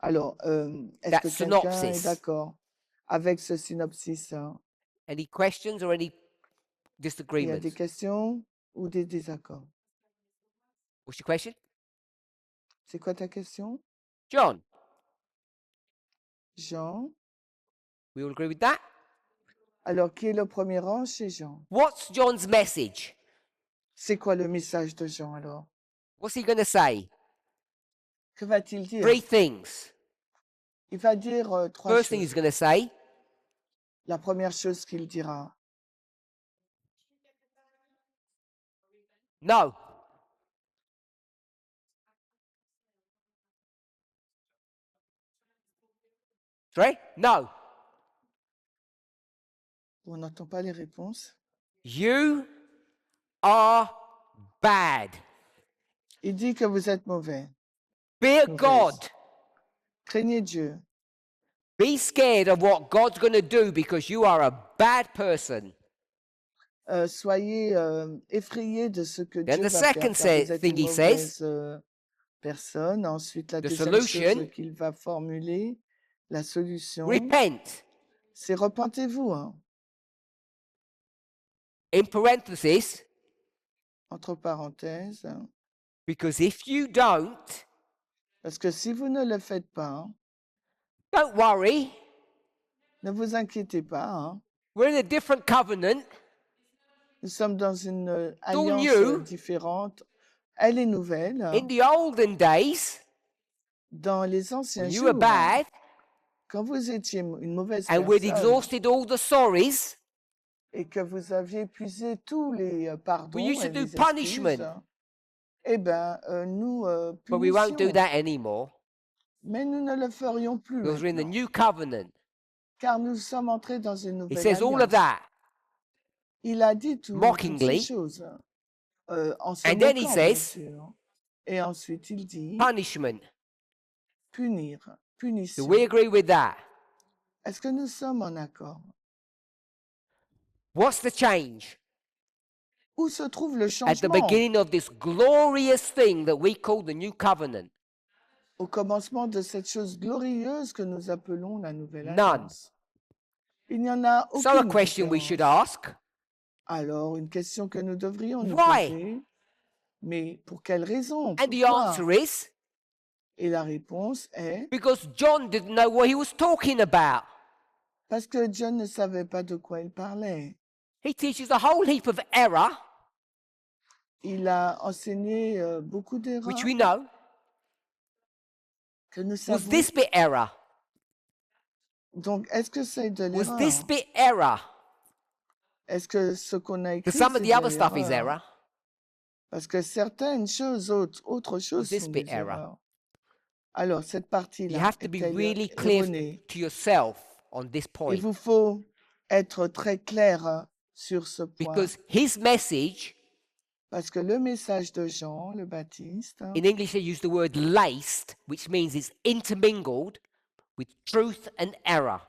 Alors, est-ce That que quelqu'un est synopsis. d'accord avec ce synopsis, hein? Any questions or any Il y a disagreements? des questions ou des désaccords? What's your question? C'est quoi ta question, John, Jean? we all agree with that? Alors, qui est le premier ange? C'est Jean. What's John's message? C'est quoi le message de Jean alors? What's he going to say? Que va-t-il dire? 3 things. Il va dire 3 First thing choses. he's going to say, La première chose qu'il dira, no. Sorry? No. on n'entend pas les réponses. You are bad. Il dit que vous êtes mauvais. Fear Mauvaise. God. Craignez Dieu. Be scared of what God's going to do because you are a bad person. Soyez effrayés de ce que Then Dieu the va faire, second car vous êtes thing une he says, mauvaise personne. Ensuite, la the deuxième solution, chose qu'il va formuler, la solution, repent. c'est repentez-vous, hein, In parenthesis, entre parenthèses, hein, because if you don't, parce que si vous ne le faites pas, hein, don't worry. ne vous inquiétez pas, hein, We're in a different covenant. nous sommes dans une all alliance new. différente. Elle est nouvelle. Hein. In the olden days, Dans les anciens when you were jours, hein, bad quand vous étiez une mauvaise and we'd personne exhausted all the sorries, et que vous aviez épuisé tous les pardons we used to et do les punishment, excuses, eh bien, nous but we won't do punissions, that anymore mais nous ne le ferions plus because we're in the maintenant, new covenant. car nous sommes entrés dans une He nouvelle says all of alliance. that. Il a dit toutes ces mockingly, choses en se and then he moquant, bien says, sûr. Et ensuite, il dit punishment. punir, Do punition. we agree with that? Est-ce que nous sommes en accord? What's the change? Où se trouve le At the changement? beginning of this glorious thing that we call the new covenant. Au commencement de cette chose glorieuse que nous appelons la nouvelle None. alliance. Il n'y en a So a aucune question we should différence. ask, Alors, une question que nous devrions nous Why? poser, mais pour quelle raison? and the Pourquoi? answer is Et la réponse est because John didn't know what he was talking about. parce que John ne savait pas de quoi il parlait. He teaches a whole heap of error, Il a enseigné beaucoup which d'erreurs we know. que nous Was savons. this bit error? Donc, est-ce que c'est de Was l'erreur? this bit error? Est-ce que ce qu'on a écrit, Because some of c'est the de other stuff is l'erreur? error. Parce que certaines choses, autres choses this sont bit des error? erreurs. Alors, cette You partie-là have to be est-elle really clear erronée? to yourself on this Il point. vous faut être très clair sur ce point. Because his message, Parce que le message de Jean le Baptiste, in English they use the word laced, which means it's intermingled with truth and error.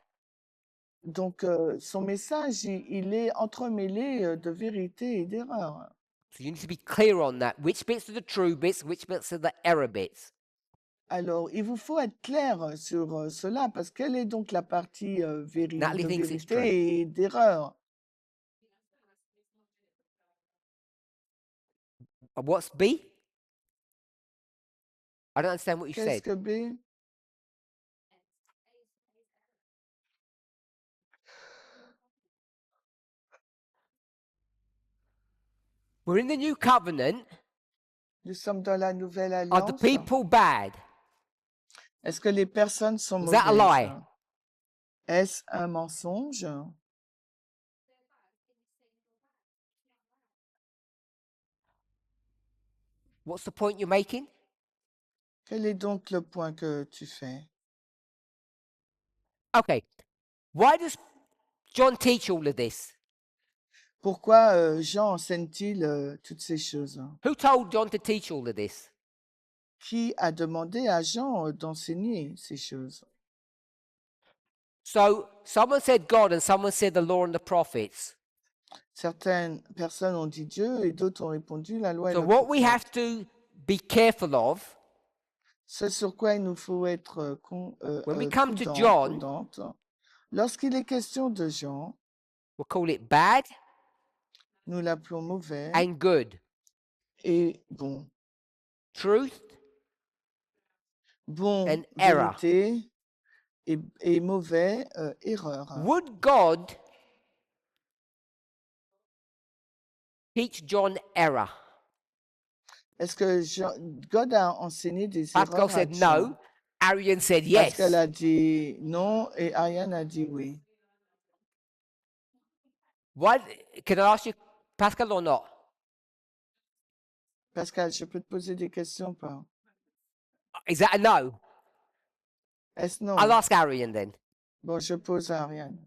donc son message, il est entremêlé de vérité et d'erreur. So you need to be clear on that. Which bits are the true bits, which bits are the error bits. Alors, il vous faut être clair sur cela, parce quelle est donc la partie Natalie de thinks it's true. vérité et d'erreur? What's B? I don't understand what you Qu'est-ce said. que B? We're in the new covenant. Nous sommes dans la nouvelle Are the alliance. people bad? Est-ce que les personnes sont Is that a mauvaises? lie? Est-ce un mensonge? What's the point you're making? Quel est donc le point que tu fais? Okay. Why does John teach all of this? Pourquoi Jean enseigne-t-il toutes ces choses? Who told John to teach all of this? Qui a demandé à Jean d'enseigner ces choses? So someone said God and someone said the law and the prophets. Certaines personnes ont dit Dieu et d'autres ont répondu la loi et So le what we prophète. have to be careful of Ce sur quoi il nous faut être when we come to prudents, John, prudentes. Lorsqu'il est question de Jean, we'll call it bad nous l'appelons mauvais and good. et bon. Truth Bon, and error. vérité et mauvais, erreur. Would God teach John error? Est-ce que God a enseigné des Pascal erreurs à said Jean? no. Arian said Pascal yes. a dit non et Ariane a dit oui. Why? Can I ask you, Pascal, or not? Pascal, je peux te poser des questions pas? Is that a no? Est-ce non? I'll ask Arian then. Bon, je pose à Ariane.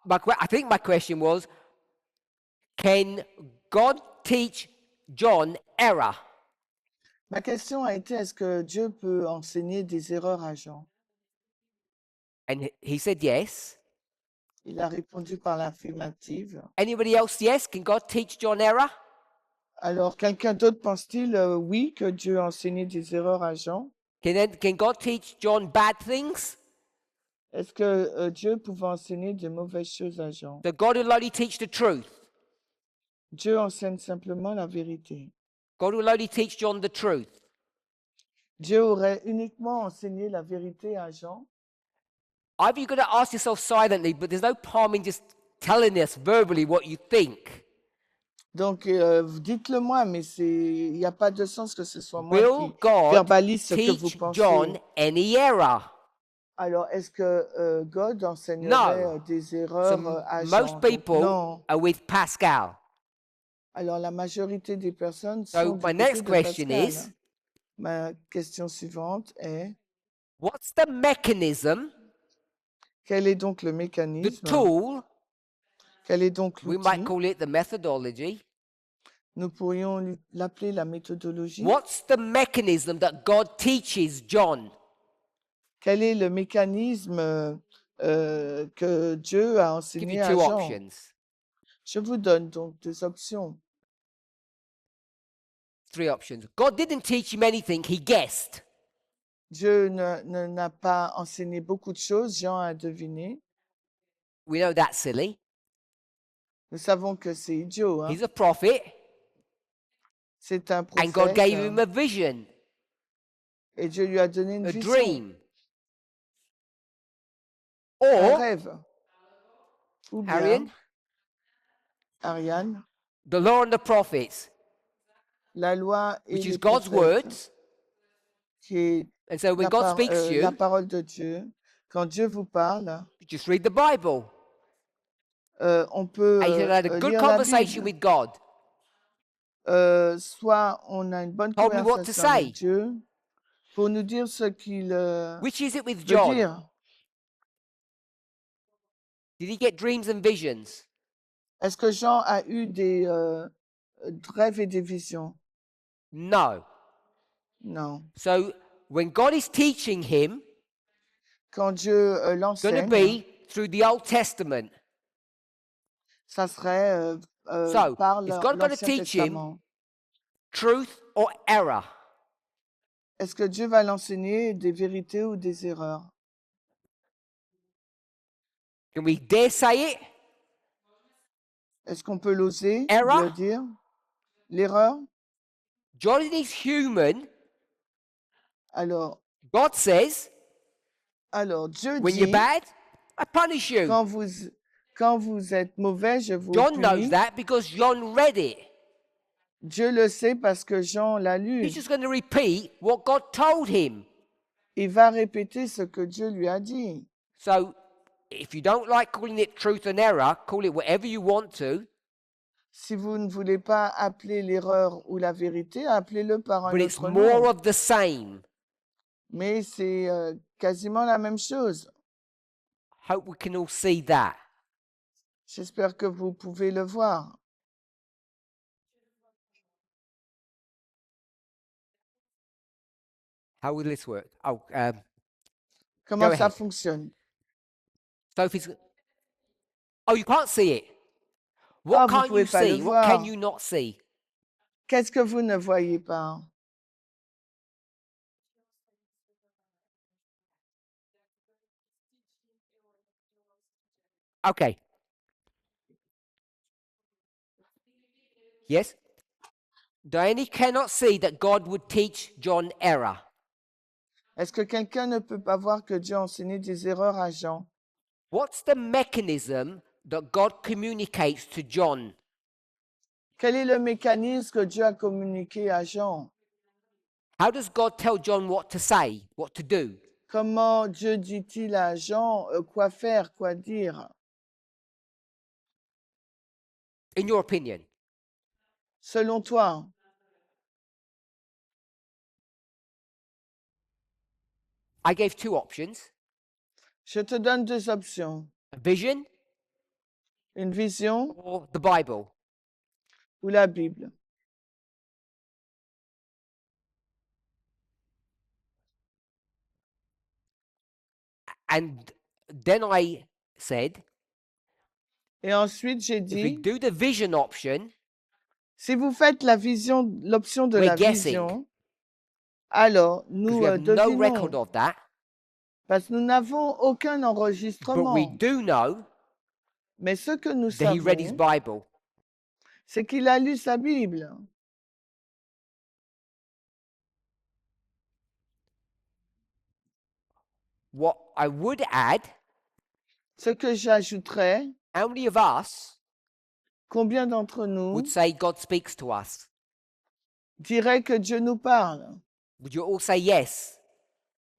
I think my question was, can God teach John error? Ma question a été, est-ce que Dieu peut enseigner des erreurs à Jean? And he said yes. Il a répondu par l'affirmative. Anybody else yes? Can God teach John error? Alors, quelqu'un d'autre pense-t-il, oui, que Dieu a enseigné des erreurs à Jean? Can God teach John bad things? Est-ce que Dieu pouvait enseigner de mauvaises choses à Jean? So God will only teach the truth. Dieu enseigne simplement la vérité. God will only teach John the truth. Dieu aurait uniquement enseigné la vérité à Jean. Either you've got to ask yourself silently, but there's no harm in just telling us verbally what you think. Donc, dites-le moi, mais il n'y a pas de sens que ce soit moi Will qui God verbalise ce que vous teach pensez. John any error? Alors, est-ce que God enseignerait No. des So erreurs à Jean? most Donc, people non. are with Pascal. Alors, la majorité des personnes So sont du my côté next de question Pascal. is, Ma question suivante est, what's the mechanism, quel est donc le the mécanisme? tool, Quel est donc we might l'outil? call it the methodology, Nous pourrions l'appeler la méthodologie. what's the mechanism that God teaches John? Quel est le mécanisme que Dieu a I'll give enseigné you à two Jean? options. Je vous donne donc deux options. Three options. God didn't teach him anything, he guessed. Dieu n'a pas enseigné beaucoup de choses, Jean a deviné. We know that's silly. Nous savons que c'est idiot, hein? He's a prophet, C'est un and God prophète gave him a vision, et Dieu lui a donné une a vision, dream. un Or, rêve. Ou bien, Arian, Ariane, the law and the prophets, la loi et which les is God's prophètes, words. qui est And so when God speaks to la you, parole de Dieu. Quand Dieu vous parle, you just read the Bible. on peut And you had a good lire la conversation Bible. with God. Soit on a une bonne Told me what to conversation avec say. Dieu pour nous dire ce qu'il Which is it with veut John? dire. Did he get dreams and visions? Est-ce que Jean a eu des rêves et des visions? No. Non. So when God is teaching him, Quand Dieu it's going to l'enseigne, be through the Old Testament. ça serait So, par is God going to l'Ancien teach him Testament. truth or error? Est-ce que Dieu va l'enseigner des vérités ou des erreurs? Can we dare say it? Est-ce qu'on peut l'oser Error? le dire? L'erreur? John is human. Alors, God says, Dieu when you're dit, bad, I punish you. quand vous êtes mauvais, je vous John knows punis. that because John read it. Dieu le sait parce que Jean l'a lu. He's just going to repeat what God told him. Il va répéter ce que Dieu lui a dit. So if you don't like calling it truth and error, call it whatever you want to. Si vous ne voulez pas appeler l'erreur ou la vérité, appelez-le par un But it's autre more nom. of the same. Mais c'est quasiment la même chose. Hope we can all see that. J'espère que vous pouvez le voir. How will this work? Oh, Comment Go ça ahead. fonctionne? Sophie's. Oh, you can't see it. Ah, What vous can't pouvez you pas le see? What can voir. you not see? Qu'est-ce que vous ne voyez pas? Okay. Yes? Diane cannot see that God would teach John error. Est-ce que quelqu'un ne peut pas voir que Dieu a enseigné des erreurs à Jean? What's the mechanism that God communicates to John? Quel est le mécanisme que Dieu a communiqué à Jean? How does God tell John what to say, what to do? Comment Dieu dit-il à Jean quoi faire, quoi dire? In your opinion? Selon toi, I gave two options: je te donne deux options. a vision Une vision or the Bible. ou la Bible. And then I said, Et ensuite, j'ai if we dit, do the vision option, si vous faites la vision, l'option de we're la guessing, vision, alors because nous we have no record devinons, of that. parce que nous n'avons aucun But we enregistrement. do know Mais ce que nous that he read his savons, Bible. c'est qu'il a lu sa Bible. What I would add, Ce que j'ajouterais, how many of us combien d'entre would nous say God speaks to us? diraient que Dieu nous parle? Would you all say yes?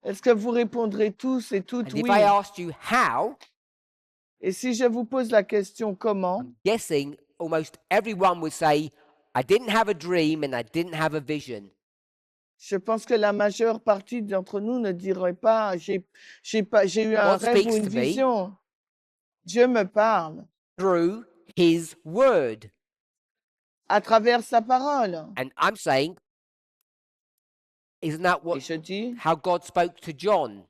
Est-ce que vous répondrez tous et toutes And if oui? I asked you how, Et si je vous pose la question comment, I'm guessing almost everyone would say, I didn't have a dream and I didn't have a vision. je pense que la majeure partie d'entre nous ne dirait pas j'ai eu un God rêve ou speaks une to me vision. Dieu me parle through his word. à travers sa parole. And I'm saying, isn't that Et what je dis, how God spoke to John?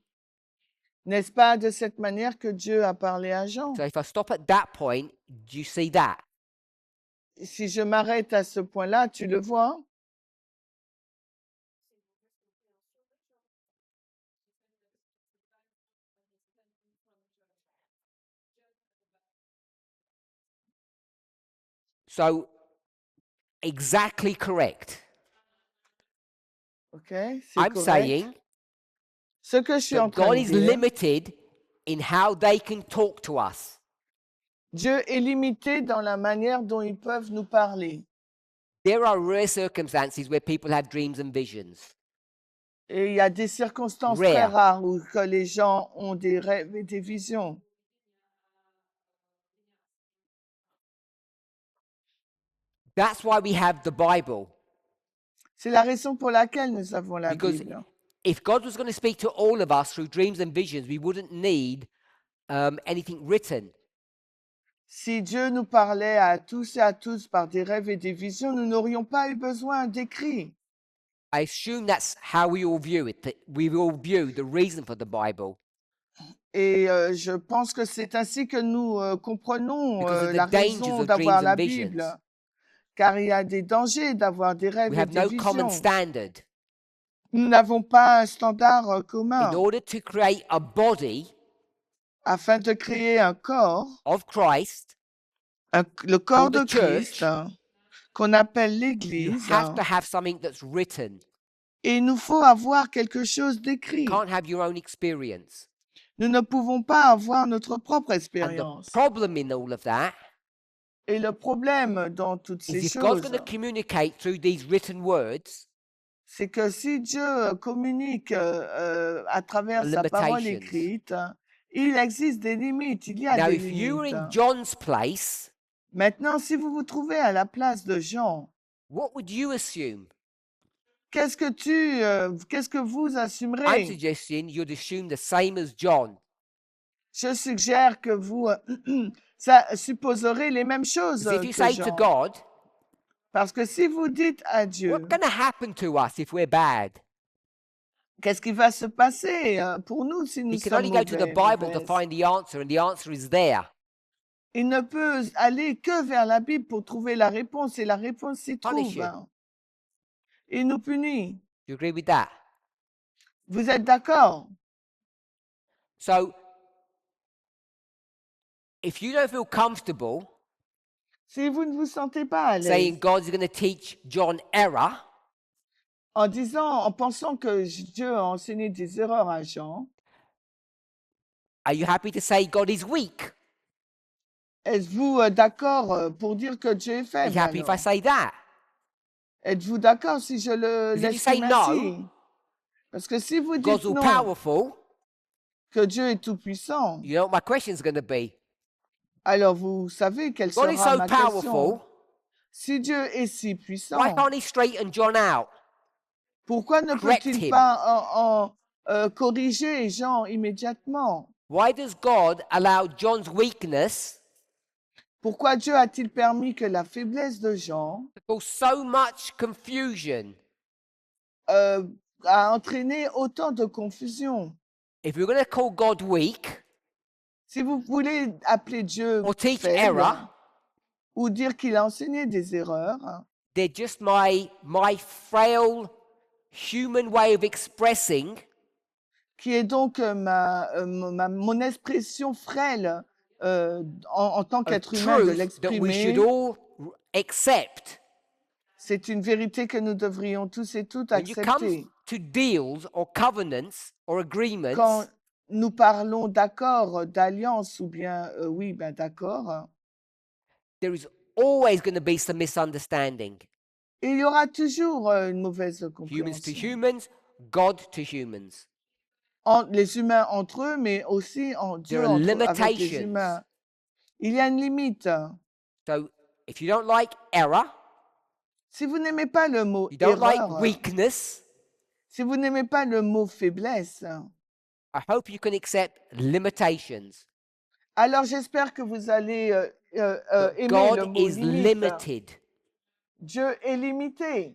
n'est-ce pas de cette manière que Dieu a parlé à Jean? So if I stop at that point, do you see that? Si je m'arrête à ce point-là, tu le vois? So exactly correct. OK, c'est I'm correct. saying Ce que je suis en that train God de is dire, limited in how they can talk to us. Dieu est limité dans la manière dont ils peuvent nous parler. There are rare circumstances where people have dreams and visions. Et il y a des circonstances très Rare. rares où que les gens ont des rêves et des visions. That's why we have the Bible. C'est la raison pour laquelle nous avons la Because Bible. if God was going to speak to all of us through dreams and visions, we wouldn't need anything written. Si Dieu nous parlait à tous et à tous par des rêves et des visions, nous n'aurions pas eu besoin d'écrits. I assume that's how we all view it, that we all view the reason for the Bible. Et je pense que c'est ainsi que nous comprenons Because of the la dangers raison of d'avoir dreams la and visions. Bible. Car il y a des dangers d'avoir des rêves We et have des no common visions. standard. Nous n'avons pas un standard In commun. order to create a body Afin de créer un corps, of Christ, le corps the de Christ, church, qu'on appelle you l'Église, have to have something that's written. et il nous faut avoir quelque chose You d'écrit. can't have your own experience. Nous ne pouvons pas avoir notre propre And the expérience. problem in all of that Et le problème dans toutes ces is if God's choses, going to communicate through these written words, c'est que si Dieu communique à travers sa parole limitations. écrite, il existe des limites, il y a Now des if you were in limites. John's place, Maintenant, si vous vous trouvez à la place de Jean, what would you assume? qu'est-ce que vous I'm assumerez? suggesting you'd assume the same as John. Je suggère que vous supposerez les mêmes choses Because if you que say to Jean. God, Parce que si vous dites à what's Dieu, going to happen to us if we're bad? qu'est-ce qui va se passer pour nous si nous He can sommes only go to the Bible to mauvaises? find the answer, and the answer is there. Il ne peut aller que vers la Bible pour trouver la réponse, et la réponse s'y Punish trouve. you. Il nous punit. Do you agree with that? Vous êtes d'accord? So, if you don't feel comfortable Si vous ne vous sentez pas à saying l'aise God's going to teach John error, en pensant que Dieu a enseigné des erreurs à Jean, are you happy to say God is weak? êtes-vous d'accord pour dire que Dieu est Are you faible happy if I alors? say that? Êtes-vous d'accord si je le Because if you say l'exprime no, ainsi? Parce que si vous God's dites all non, powerful, que Dieu est tout-puissant, you know what my question's going to be. alors vous savez quelle God is sera so ma question. powerful, Si Dieu est si why puissant, can't he straighten John out? pourquoi ne Correct peut-il him. pas corriger Jean immédiatement? Why does God allow John's weakness Pourquoi Dieu a-t-il permis que la faiblesse de Jean to cause so much confusion? a entraîné autant de confusion? If we're going to call God weak Si vous voulez appeler Dieu or teach faible error, ou dire qu'il a enseigné des erreurs, they're just my frail human way of expressing qui est donc mon expression frêle en tant of qu'être humain de truth that we should l'exprimer, all accept. c'est une vérité que nous devrions tous et toutes When you come accepter. to deals or covenants or agreements, Quand nous parlons d'accord, d'alliance ou bien, oui, ben d'accord, there is always going to be some misunderstanding. il y aura toujours une mauvaise Humans to compréhension. humans, God to humans. Les humains entre eux, mais aussi en Dieu There are avec les limitations. humains. Il y a une limite. So if you don't like error, Si vous n'aimez pas le mot you don't like erreur, weakness, si vous n'aimez pas le mot faiblesse, I hope you can accept limitations. alors j'espère que vous allez But aimer le God mot is limite. limited. Dieu est limité.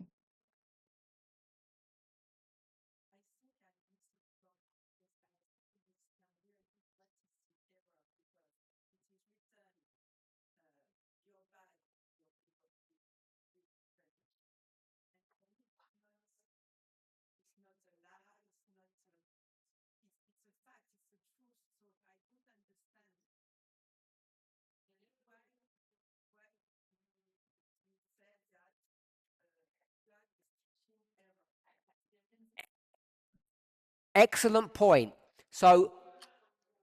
Excellent point. So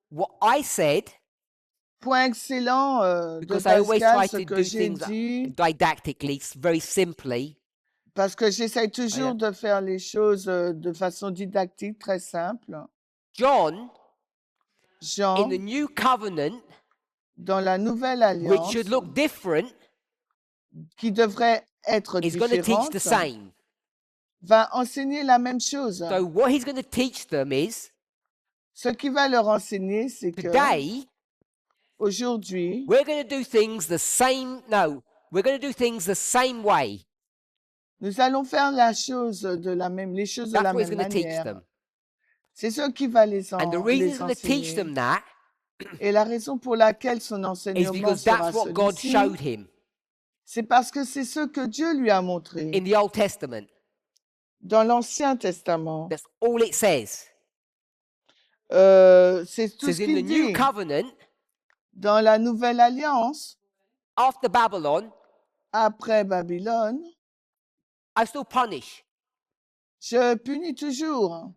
what I said, Point excellent de because I always Pascal, try ce to que do j'ai things dit, didactically, very simply. parce que j'essaie toujours de faire les choses de façon didactique, très simple. John, in Jean, the new covenant, dans la nouvelle which alliance, should look different, qui devrait être is going to teach différente, the same. va enseigner la même chose. So what he's going to teach them is, Ce qui va leur enseigner, c'est que today, aujourd'hui, we're going to do things the same. No, we're going to do things the same way. nous allons faire les choses de la That's what he's même going to teach manière. them. C'est ce qui va les And the reason he's going to teach enseigner. them that Et la raison pour laquelle son is enseignement because sera that's what God celui-ci, showed him c'est parce que c'est ce que Dieu lui a montré in the Old Testament. dans l'Ancien Testament. That's all it says. C'est It tout says ce in the qu'il new dit. covenant, Dans la Nouvelle Alliance, after Babylon, après Babylone, I still punish. je punis toujours.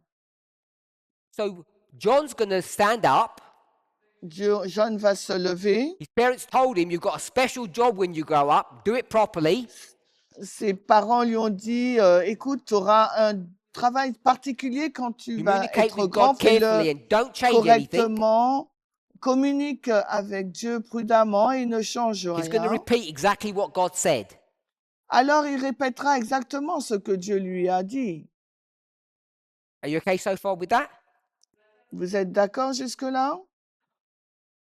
So John's going to stand up. John va se lever. His parents told him, you've got a special job when you grow up. Do it properly. Ses parents lui ont dit, écoute, tu auras un travail particulier quand tu vas Communicate être with grand, God carefully fais-le and don't change anything. correctement, communique avec Dieu prudemment et ne change he's going to rien, repeat exactly what God said. alors il répétera exactement ce que Dieu lui a dit. Are you okay so far with that? Vous êtes d'accord jusque-là?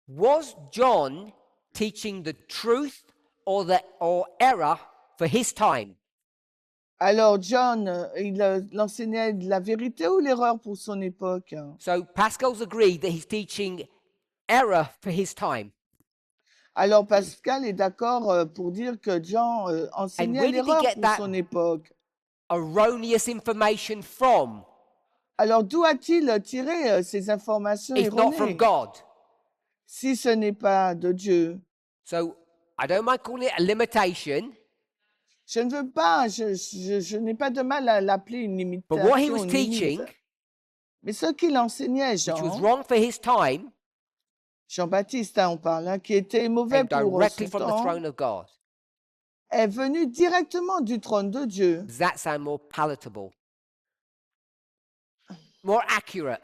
Was John teaching the truth or error for his time? Alors John, il enseignait de la vérité ou l'erreur pour son époque? So Pascal's agreed that he's teaching error for his time. Alors Pascal est d'accord pour dire que Jean enseignait where did he l'erreur get pour that? son époque. Erroneous information from, Alors d'où a-t-il tiré ces informations if not from erronées God? si ce n'est pas de Dieu? So I don't mind calling it a limitation, Je ne veux pas, je n'ai pas de mal à l'appeler une but what he limitation, was une limite. teaching, Mais ce qu'il enseignait, which was Jean, wrong for his time, Jean-Baptiste, hein, on parle, hein, qui était mauvais came pour directly son from the temps, throne of God. est venu directement du trône de Dieu. Does that sound more palatable? More accurate?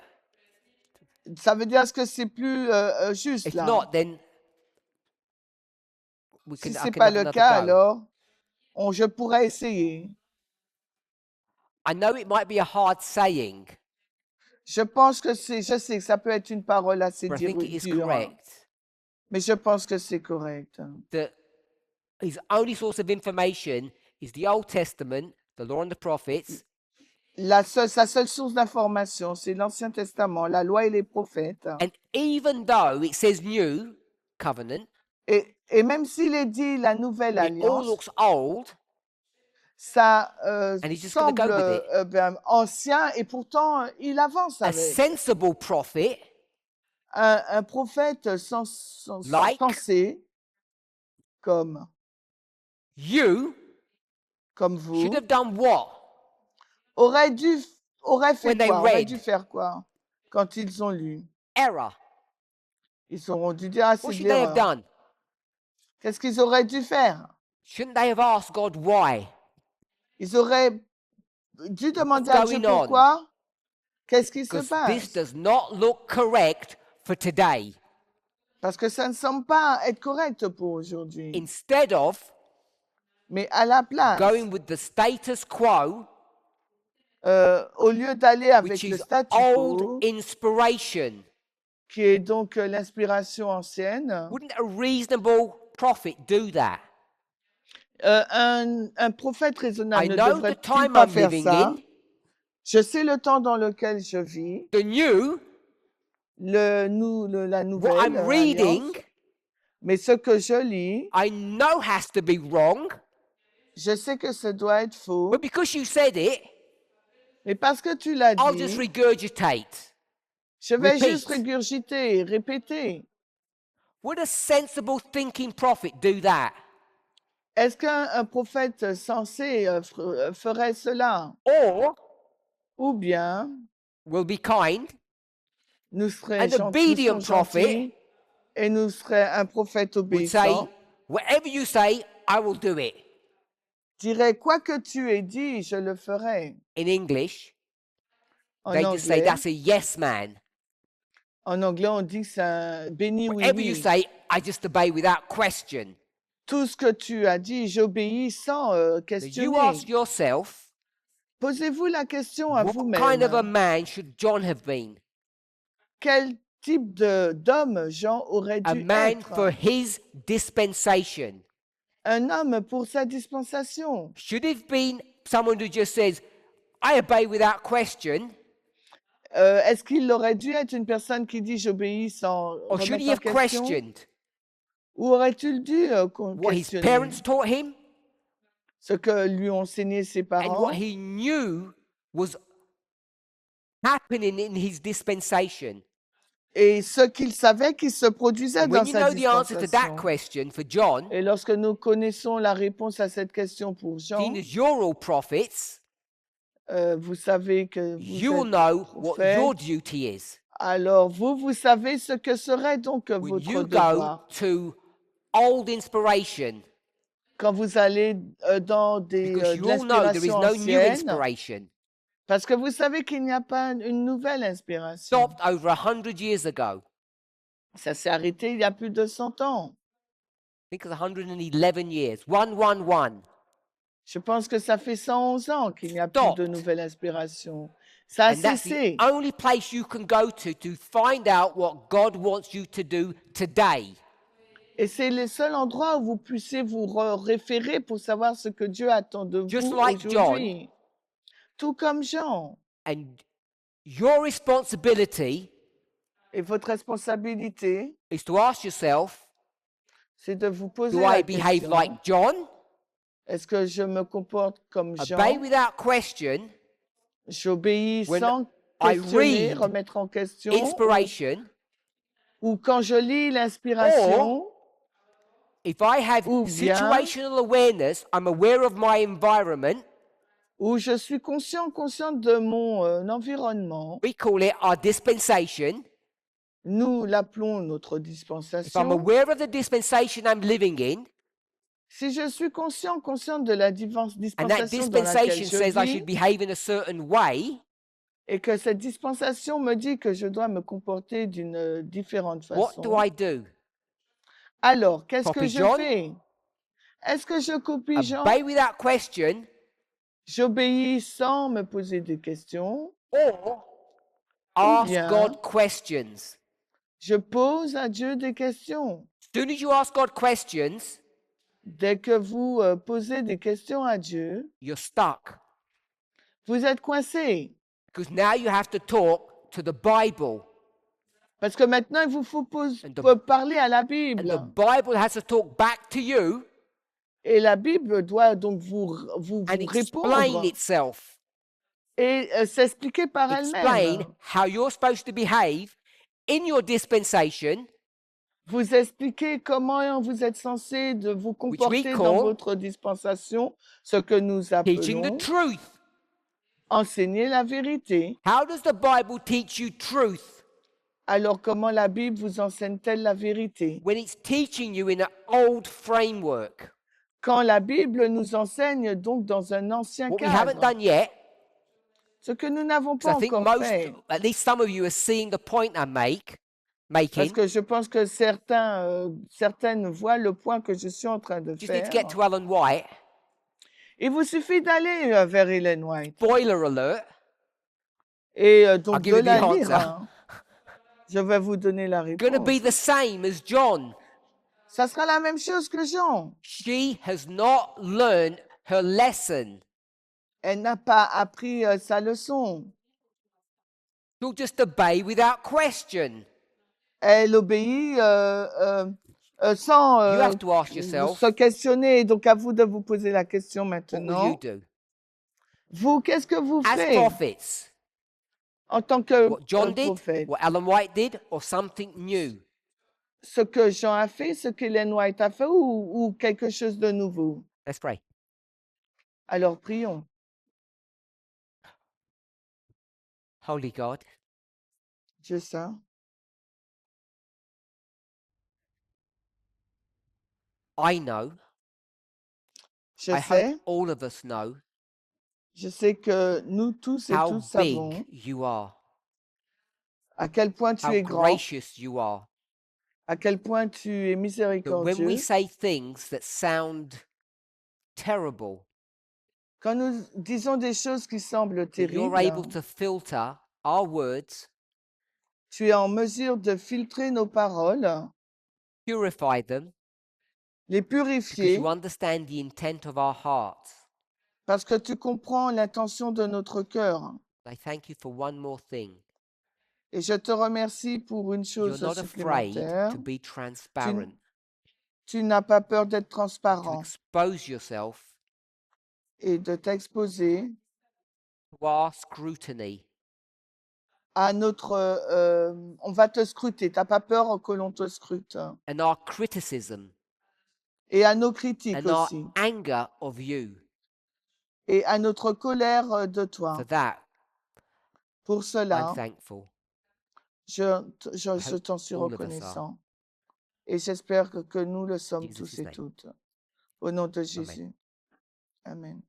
Ça veut dire est-ce que c'est plus juste If là? not, then Si I ce n'est can pas have le another cas, go. alors je pourrais essayer. I know it might be a hard saying, Je pense que je sais que ça peut être une parole assez but I think it is dure, hein, correct mais je pense que c'est correct. that his only source of information is the Old Testament, the law and the prophets, Sa seule source d'information, c'est l'Ancien Testament, la loi et les prophètes. and even though it says new covenant, Et même s'il est dit la nouvelle it all alliance, looks old, ça and he's just going to semble go with it. ancien et pourtant il avance A avec. sensible prophet, Un prophète Like- sensé comme you vous should have done what? aurait fait When they quoi? Aurait read. dû faire quoi quand ils ont lu? Error. Ils auront dû dire, ah, c'est What de should they have l'erreur. done? Qu'est-ce qu'ils auraient dû faire? Shouldn't they have asked God why? Ils auraient dû demander What's à Dieu going on? pourquoi? Qu'est-ce qui se Because passe? this does not look correct for today. Parce que ça ne semble pas être correct pour aujourd'hui. Instead of Mais à la place, going with the status quo, au lieu d'aller avec which le is statu old quo, inspiration, qui est donc l'inspiration ancienne, wouldn't a reasonable prophet do that? un prophète raisonnable I ne know the devrait-il time pas I'm faire living ça? in. Je sais le temps dans lequel je vis, The new, la what nouvelle I'm alliance, reading, mais ce que je lis, I know has to be wrong, je sais que ça doit être faux, but because you said it, mais parce que tu l'as I'll just dit, regurgitate. je vais repeat. juste régurgiter, répéter. Would a sensible thinking prophet do that? Est-ce qu'un prophète sensé ferait cela? Or Ou bien will be kind, nous serions an obedient prophet gentils et nous serait un prophète would say, obéissant, whatever you say, I will do it. dirait quoi que tu aies dit, je le ferai. In English, En they just say anglais, that's a yes man. on dit que c'est un béni oui, Whatever you oui. say, I just obey without question. Tout ce que tu as dit, j'obéis sans Now questionner. you ask yourself, Posez-vous la question à what vous-même. kind of a man should John have been? Quel type d'homme Jean aurait A dû man être? for his dispensation. Un homme pour sa dispensation. Should it have been someone who just says, I obey without question? Est-ce qu'il aurait dû être une personne qui dit j'obéis sans Or should he remettre en have question? questioned Ou aurait-il dû what his questionner parents taught him ce que lui ont enseigné ses and parents what he knew was happening in his dispensation? et ce qu'il savait qui se produisait And dans when you sa know the answer to that dispensation? question for John, Et lorsque nous connaissons la réponse à cette question pour Jean, seeing as you're all prophets, vous savez que you vous will êtes know what prophète. your duty is. Alors vous savez ce que serait donc When votre you go devoir to old inspiration, quand vous allez dans because de you all know there is l'inspiration no new ancienne, inspiration. parce que vous savez qu'il n'y a pas une nouvelle inspiration Stopped over 100 years ago. Ça s'est arrêté il y a plus de 100 ans. I think it's 111 years. 111. Je pense que ça fait 111 ans qu'il n'y a plus de Stopped. nouvelle inspiration. Ça a And that's the cessé. only place you can go to find out what God wants you to do today. Et c'est le seul endroit où vous puissiez vous référer pour savoir ce que Dieu attend de Just vous like John. aujourd'hui. Tout comme Jean. And your responsibility Et votre responsabilité, is to ask yourself, c'est de vous poser do I la behave question, like John? est-ce que je me comporte comme Obey Jean? without question, J'obéis when sans I questionner, read remettre en question, inspiration, ou quand je lis l'inspiration, if I have ou bien situational awareness, I'm aware of my environment, où je suis consciente de mon environnement. we call it our dispensation. Nous l'appelons notre If I'm dispensation. aware of the dispensation I'm living in, Si je suis consciente de la and that dispensation dans laquelle dispensation je says I should vis, behave in a certain way, et que cette dispensation me dit que je dois me comporter d'une différente what do façon, I do? alors qu'est-ce que Copy je John? fais? Est-ce que je copie Jean? Obey without question, J'obéis sans me poser de questions, or ou ask bien God questions. je pose à Dieu des questions. As soon as you ask God questions, Dès que vous posez des questions à Dieu, you're stuck. vous êtes coincé. Because now you have to talk to the Bible. Parce que maintenant, il vous faut parler à la And the Bible. Bible has to talk back to you Et la Bible doit donc vous and explain répondre itself. et s'expliquer par Explain elle-même. how you're supposed to behave in your dispensation, Vous expliquer comment vous êtes censé de vous we comporter dans call votre dispensation, ce que nous teaching the appelons truth. enseigner la vérité. How does the Bible teach you truth? Alors comment la Bible vous enseigne-t-elle la vérité? When it's teaching you in an old framework. Quand la Bible nous enseigne donc dans un ancien What we haven't cadre, done yet, ce que nous n'avons because pas I think encore fait, at least some of you are seeing the point I'm parce making. que je pense que certaines voient le point que je suis en train de Just need to faire. get to Ellen White. Il vous suffit d'aller vers Ellen White Spoiler alert. et I'll donc give de you the la lire. answer. Hein. Je vais vous donner la Going to be réponse. the same as John. Ça sera la même chose que Jean. She has not learned her lesson. Elle n'a pas appris sa leçon. She'll just obey without question. Elle obéit sans You have to ask yourself, se questionner. Donc à vous de vous poser la question what will maintenant. you do? Vous, qu'est-ce que vous As ferez prophets, en tant que what John did, prophète? what Ellen White did, or something new? Ce que Jean a fait, ce qu'Ellen White a fait ou quelque chose de nouveau? Let's pray. Alors prions. Holy God, Dieu saint, I know, je I sais, hope all of us know je sais que nous tous et how toutes savons big you are, à quel point tu how es grand, gracious you are. à quel point tu es That when we miséricordieux. say things that sound terrible, Quand nous disons des choses qui semblent that you're terribles, able to filter our words, tu es en mesure de filtrer nos paroles, purify them, les because purifier, you understand the intent of our hearts. parce que tu comprends l'intention de notre cœur. I thank you for one more thing. Et je te remercie pour une You're chose not afraid supplémentaire. to be transparent, Tu n'as pas peur d'être to transparent expose yourself et de t'exposer to our scrutiny. à notre... on va te scruter. Tu n'as pas peur que l'on te scrute. And our criticism Et à nos critiques and our aussi. anger of you. Et à notre colère de toi. For that, Pour cela, I'm thankful. je t'en suis all of us are. reconnaissant. Et j'espère que nous le sommes Jesus' tous et name. toutes. Au nom de Jésus. Amen.